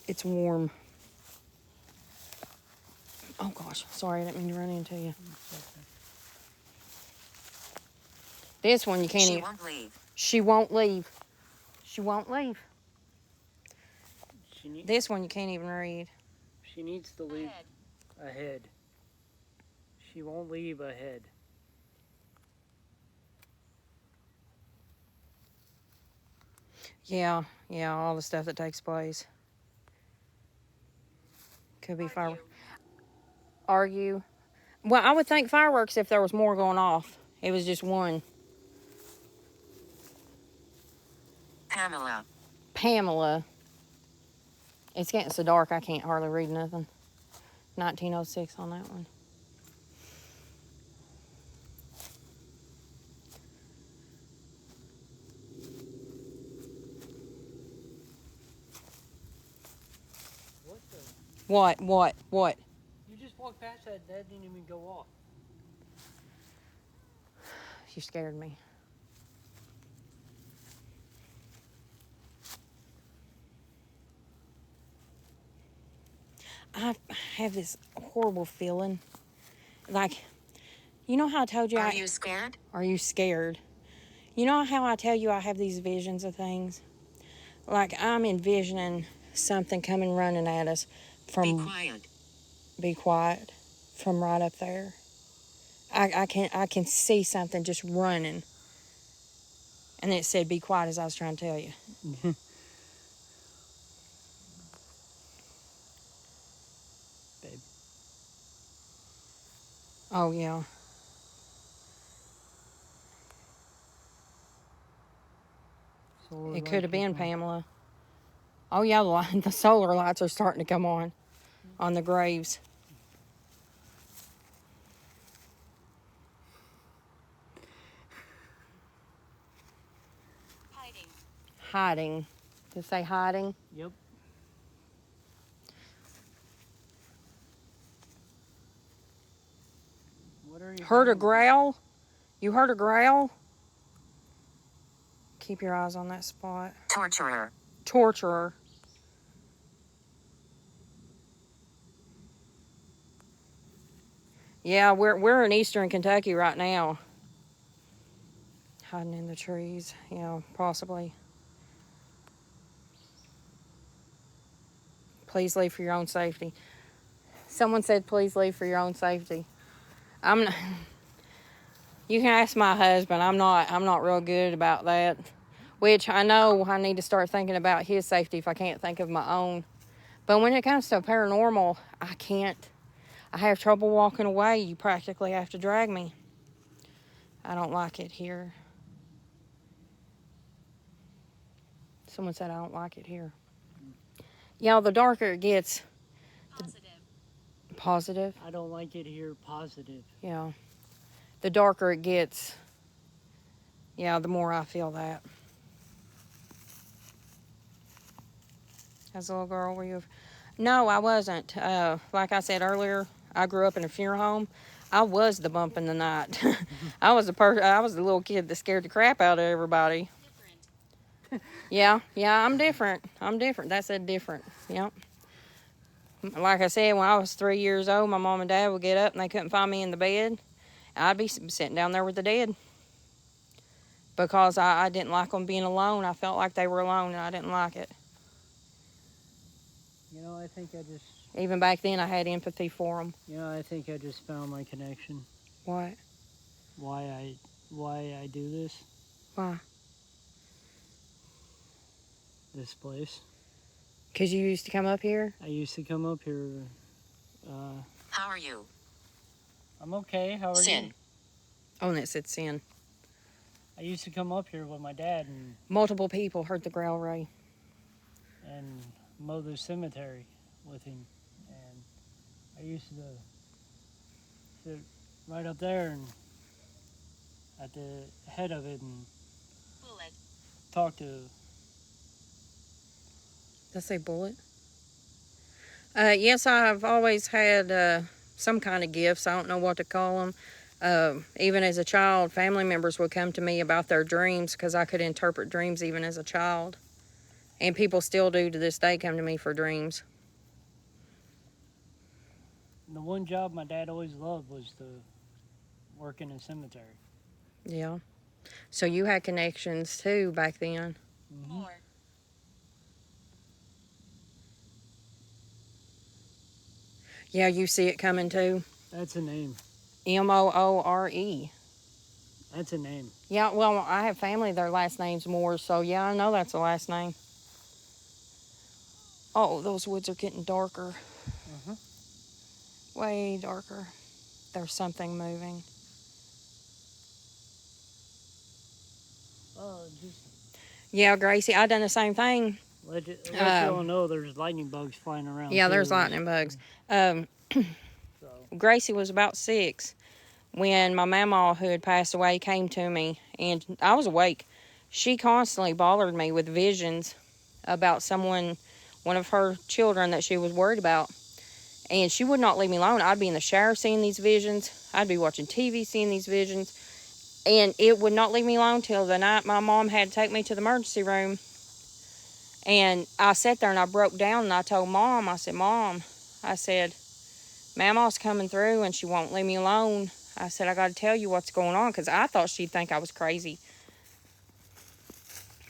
It's warm. Oh gosh, sorry, I didn't mean to run into you. This one you can't She even. won't leave. She won't leave. She won't leave. This one you can't even read. She needs to leave ahead. She won't leave ahead. Yeah, all the stuff that takes place. Could be fireworks. Argue. Well, I would think fireworks if there was more going off. It was just one. Pamela. It's getting so dark I can't hardly read nothing. 1906 on that one. What? You just walked past that didn't even go off. You scared me. I have this horrible feeling. Like, you know how I told you Are you scared? Are you scared? You know how I tell you I have these visions of things? Like, I'm envisioning something coming running at us from... Be quiet. Be quiet. From right up there. I can see something just running. And it said, be quiet, as I was trying to tell you. Babe. Oh, yeah. So It could have been Pamela. Oh, yeah, the solar lights are starting to come on the graves. Hiding. Hiding. Did it say hiding? Yep. What are you Heard a hiding? growl? You heard a growl? Keep your eyes on that spot. Torturer. Torturer. Yeah, we're in eastern Kentucky right now. Hiding in the trees. Yeah, possibly. Please leave for your own safety. Someone said please leave for your own safety. I'm not, you can ask my husband. I'm not real good about that. Which I know I need to start thinking about his safety if I can't think of my own. But when it comes to paranormal, I can't. I have trouble walking away. You practically have to drag me. I don't like it here. Someone said I don't like it here. Yeah, the darker it gets. Positive? I don't like it here. Positive. Yeah. The darker it gets, yeah, the more I feel that. As a little girl, were you? No, I wasn't. Like I said earlier, I grew up in a funeral home. I was the bump in the night. I was the little kid that scared the crap out of everybody. Yeah, I'm different. That said different. Yep. Like I said, when I was 3 years old, my mom and dad would get up and they couldn't find me in the bed. I'd be sitting down there with the dead. Because I didn't like them being alone. I felt like they were alone and I didn't like it. You know, I think I just. Even back then, I had empathy for them. You know, I think I just found my connection. What? Why I do this. Why? This place. Because you used to come up here? I used to come up here. How are you? I'm okay. How are Sin. you? Oh, and it said sin. I used to come up here with my dad and Multiple people heard the growl, Ray. mow the cemetery with him, and I used to sit right up there and at the head of it and Bullet. talk to. Did I say bullet? Yes, I've always had some kind of gifts. I don't know what to call them. Even as a child, family members would come to me about their dreams because I could interpret dreams even as a child. And people still do to this day come to me for dreams. The one job my dad always loved was to work in a cemetery. Yeah. So you had connections too back then. Mm-hmm. More. Yeah, you see it coming too. That's a name. Moore. That's a name. Yeah, well, I have family, their last name's Moore, so yeah, I know that's the last name. Oh, those woods are getting darker. Uh-huh. Way darker. There's something moving. Just Yeah, Gracie, I done the same thing. let you all know there's lightning bugs flying around. Yeah, too. there's lightning bugs. So, Gracie was about 6 when my mama, who had passed away, came to me, and I was awake. She constantly bothered me with visions about one of her children that she was worried about. And she would not leave me alone. I'd be in the shower seeing these visions. I'd be watching TV seeing these visions. And it would not leave me alone till the night my mom had to take me to the emergency room. And I sat there and I broke down and I told Mom, I said, Mom, I said, Mama's coming through and she won't leave me alone. I said, I got to tell you what's going on because I thought she'd think I was crazy.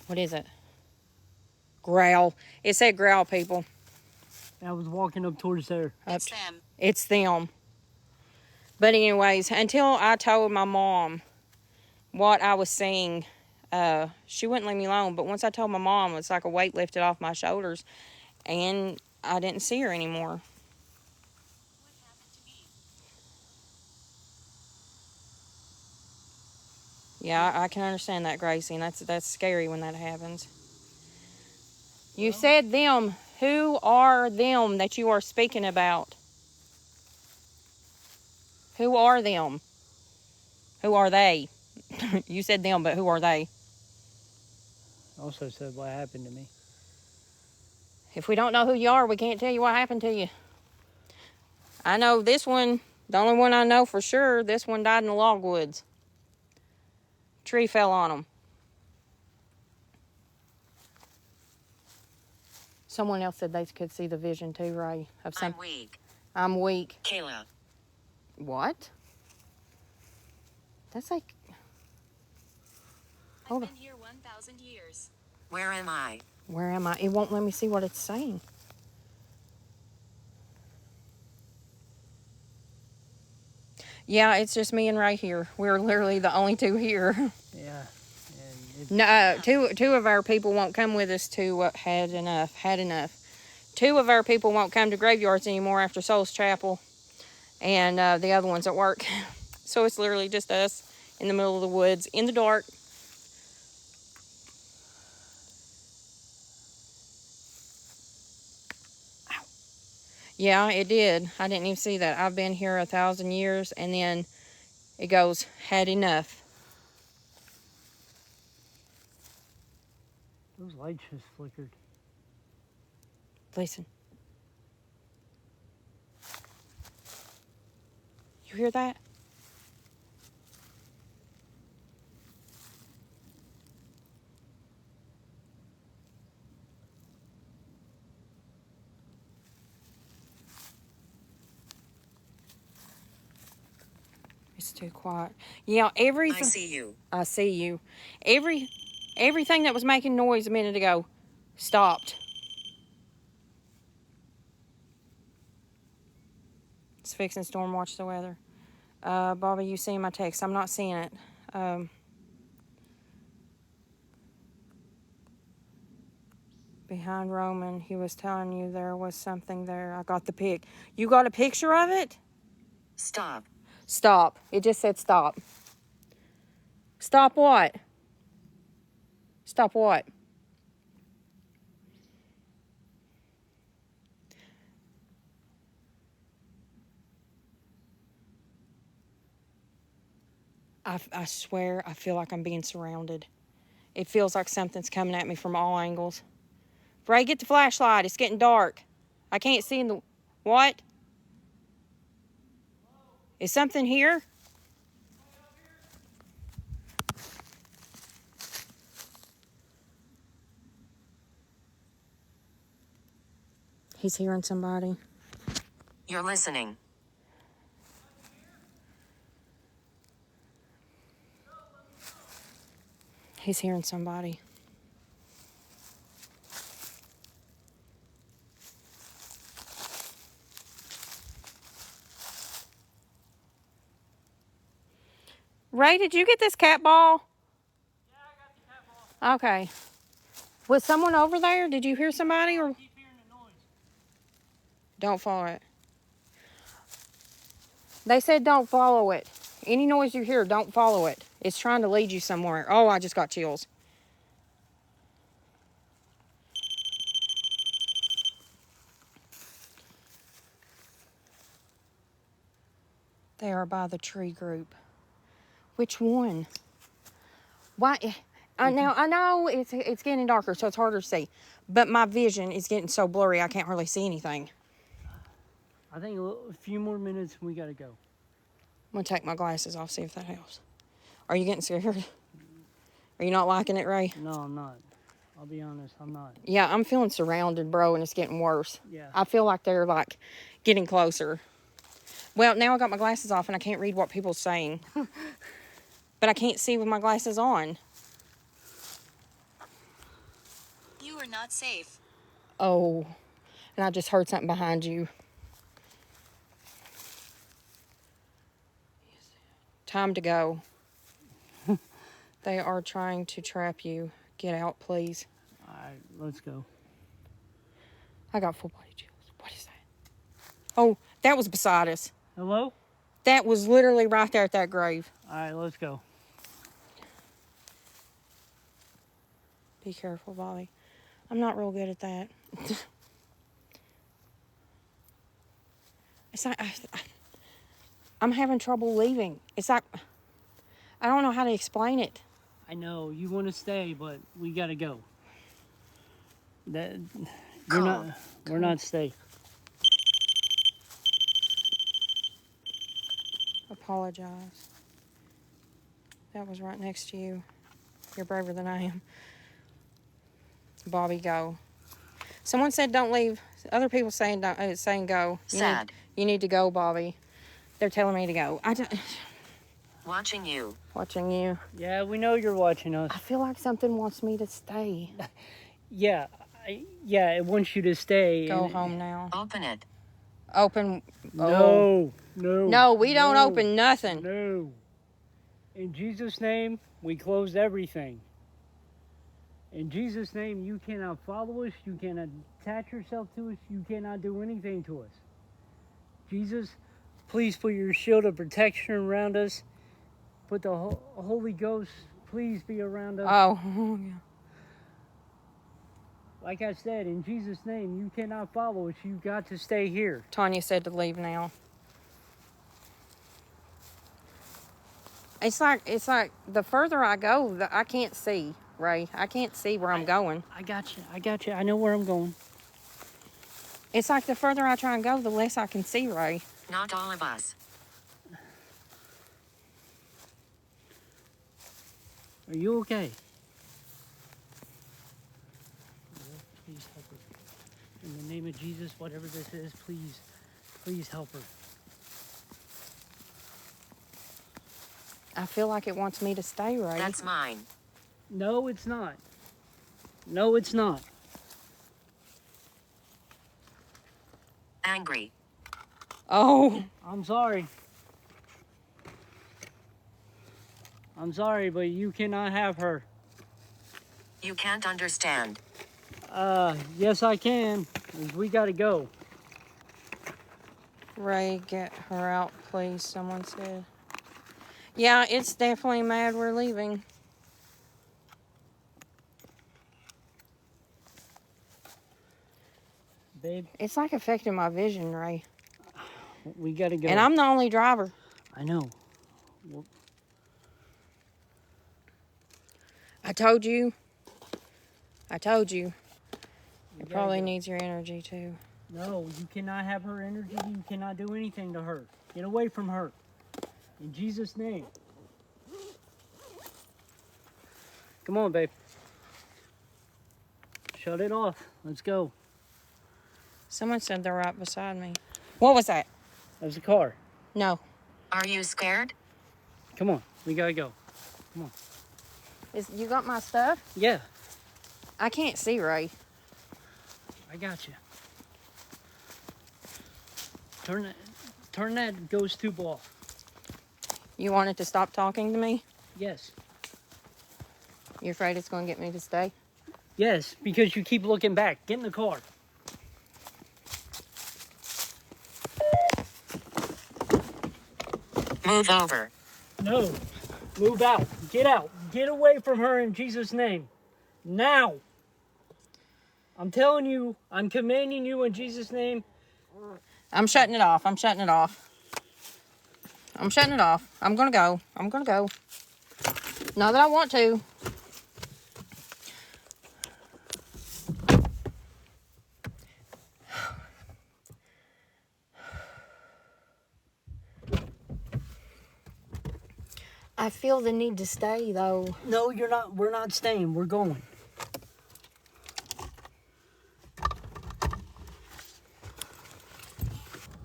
What is it? Growl. It said growl, people. I was walking up towards there. It's them. It's them. But anyways, until I told my mom what I was seeing, she wouldn't leave me alone. But once I told my mom, it's like a weight lifted off my shoulders. And I didn't see her anymore. What happened to me? Yeah, I can understand that, Gracie. And that's scary when that happens. You said them. Who are them that you are speaking about? Who are them? Who are they? You said them, but who are they? Also said what happened to me. If we don't know who you are, we can't tell you what happened to you. I know this one, the only one I know for sure, this one died in the logwoods. Tree fell on them. Someone else said they could see the vision too, Ray. Of some. I'm weak. I'm weak. Kayla. What? That's like. I've Hold on. been here 1,000 years. Where am I? Where am I? It won't let me see what it's saying. Yeah, it's just me and Ray here. We're literally the only two here. Yeah. And No, two of our people won't come with us to Had Enough. Two of our people won't come to graveyards anymore after Souls Chapel, and the other one's at work. So it's literally just us in the middle of the woods, in the dark. Ow. Yeah, it did. I didn't even see that. I've been here 1,000 years, and then it goes, had enough. those lights just flickered. Listen. You hear that? It's too quiet. Yeah, everything. I see you. I see you. Everything that was making noise a minute ago stopped. It's fixing storm. Watch the weather. Bobby, you seen my text? I'm not seeing it. Behind Roman, he was telling you there was something there. I got the pic. You got a picture of it? Stop. Stop. It just said stop. Stop what? Stop what? I swear I feel like I'm being surrounded. It feels like something's coming at me from all angles. Ray, get the flashlight. It's getting dark. I can't see in the... What? Is something here? He's hearing somebody. You're listening. He's hearing somebody. Ray, did you get this cat ball? Yeah, I got the cat ball. Okay. Was someone over there? Did you hear somebody? Or I keep hearing the noise. don't follow it. They said don't follow it. Any noise you hear, don't follow it. It's trying to lead you somewhere. Oh, I just got chills. They are by the tree group. Which one? Why? Now I know it's getting darker, so it's harder to see. But my vision is getting so blurry, I can't hardly see anything. I think a few more minutes and we gotta go. I'm gonna take my glasses off, see if that helps. Are you getting scared? Are you not liking it, Ray? No, I'm not. I'll be honest, I'm not. Yeah, I'm feeling surrounded, bro, and it's getting worse. Yeah. I feel like they're like getting closer. Well, now I got my glasses off and I can't read what people's saying. But I can't see with my glasses on. You are not safe. Oh, and I just heard something behind you. Time to go. They are trying to trap you. Get out, please. Alright, let's go. I got full body chills. What is that? Oh, that was beside us. Hello? That was literally right there at that grave. Alright, let's go. Be careful, Bobby. I'm not real good at that. It's like I'm having trouble leaving. It's like I don't know how to explain it. I know you want to stay, but we gotta go. That we're not staying. Apologize. That was right next to you. You're braver than I am. Bobby, go. Someone said don't leave. Other people saying don't, saying go. Sad. You need to go, Bobby. They're telling me to go. Watching you. Watching you. Yeah, we know you're watching us. I feel like something wants me to stay. Yeah, it wants you to stay. Go home now. Open it. Open. No. No, we don't open nothing. No. In Jesus' name, we close everything. In Jesus' name, you cannot follow us. You cannot attach yourself to us. You cannot do anything to us. Jesus, please put your shield of protection around us. Put the Holy Ghost, please be around us. Oh, yeah. Like I said, in Jesus' name, you cannot follow us. You've got to stay here. Tanya said to leave now. It's like the further I go, I can't see, Ray. I can't see where I'm going. I got you. I know where I'm going. It's like the further I try and go, the less I can see, Ray. Not all of us. Are you okay? Please help her. In the name of Jesus, whatever this is, please help her. I feel like it wants me to stay, Ray. That's mine. No, it's not. No, it's not. Angry. Oh. I'm sorry. I'm sorry, but you cannot have her. You can't understand. Yes I can. We gotta go. Ray, get her out, please, someone said. Yeah, it's definitely mad we're leaving. Babe, It's like affecting my vision, Ray. we gotta go. And I'm the only driver. I know. Well, I told you. It gotta probably go. needs your energy, too. No, you cannot have her energy. You cannot do anything to her. Get away from her. In Jesus' name. Come on, babe. Shut it off. Let's go. Someone said they're right beside me. What was that? That was a car. No. Are you scared? Come on. We gotta go. Come on. You got my stuff? Yeah, I can't see, Ray. I got you. Turn that ghost tube off. You want it to stop talking to me? Yes. You afraid it's going to get me to stay? Yes, because you keep looking back. Get in the car. Move over. No. Move out. Get out. Get away from her in Jesus' name. Now. I'm telling you, I'm commanding you in Jesus' name. I'm shutting it off. I'm shutting it off. I'm going to go. Not that I want to. I feel the need to stay, though. No, you're not. We're not staying. We're going.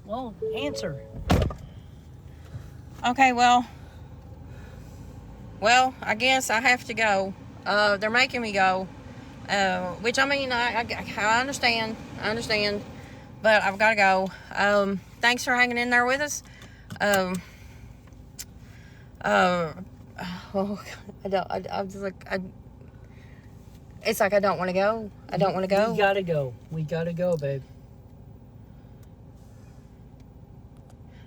Well, answer. Okay, well, I guess I have to go. They're making me go. Which, I mean, I understand. But I've got to go. Thanks for hanging in there with us. It's like I don't want to go. We gotta go. We gotta go, babe.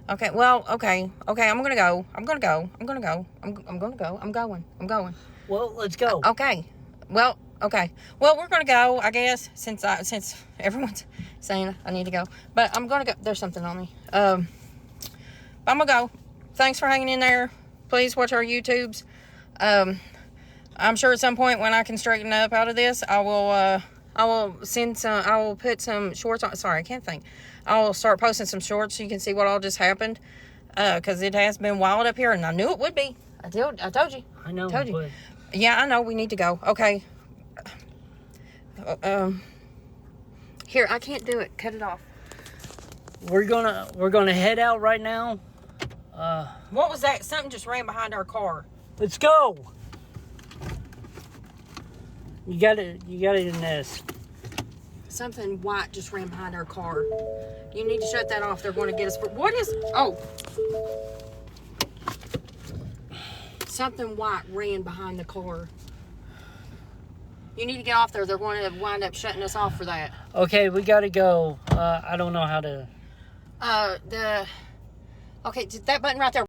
Okay, well, okay, I'm gonna go. I'm going. Well, let's go. Okay, well, Okay. Well, we're gonna go, I guess, since everyone's saying I need to go. But I'm gonna go. There's something on me. I'm gonna go. Thanks for hanging in there. Please watch our YouTubes. I'm sure at some point when I can straighten up out of this, I will put some shorts on. Sorry, I can't think. I will start posting some shorts so you can see what all just happened. Because it has been wild up here, and I knew it would be. I told you. I know. Told you. But Yeah, I know. We need to go. Okay. Here, I can't do it. Cut it off. we're gonna head out right now. What was that? Something just ran behind our car. Let's go. You got it in this. Something white just ran behind our car. You need to shut that off. They're going to get us. What is? Oh. Something white ran behind the car. You need to get off there. They're going to wind up shutting us off for that. Okay, we gotta go. I don't know how to. Okay, that button right there.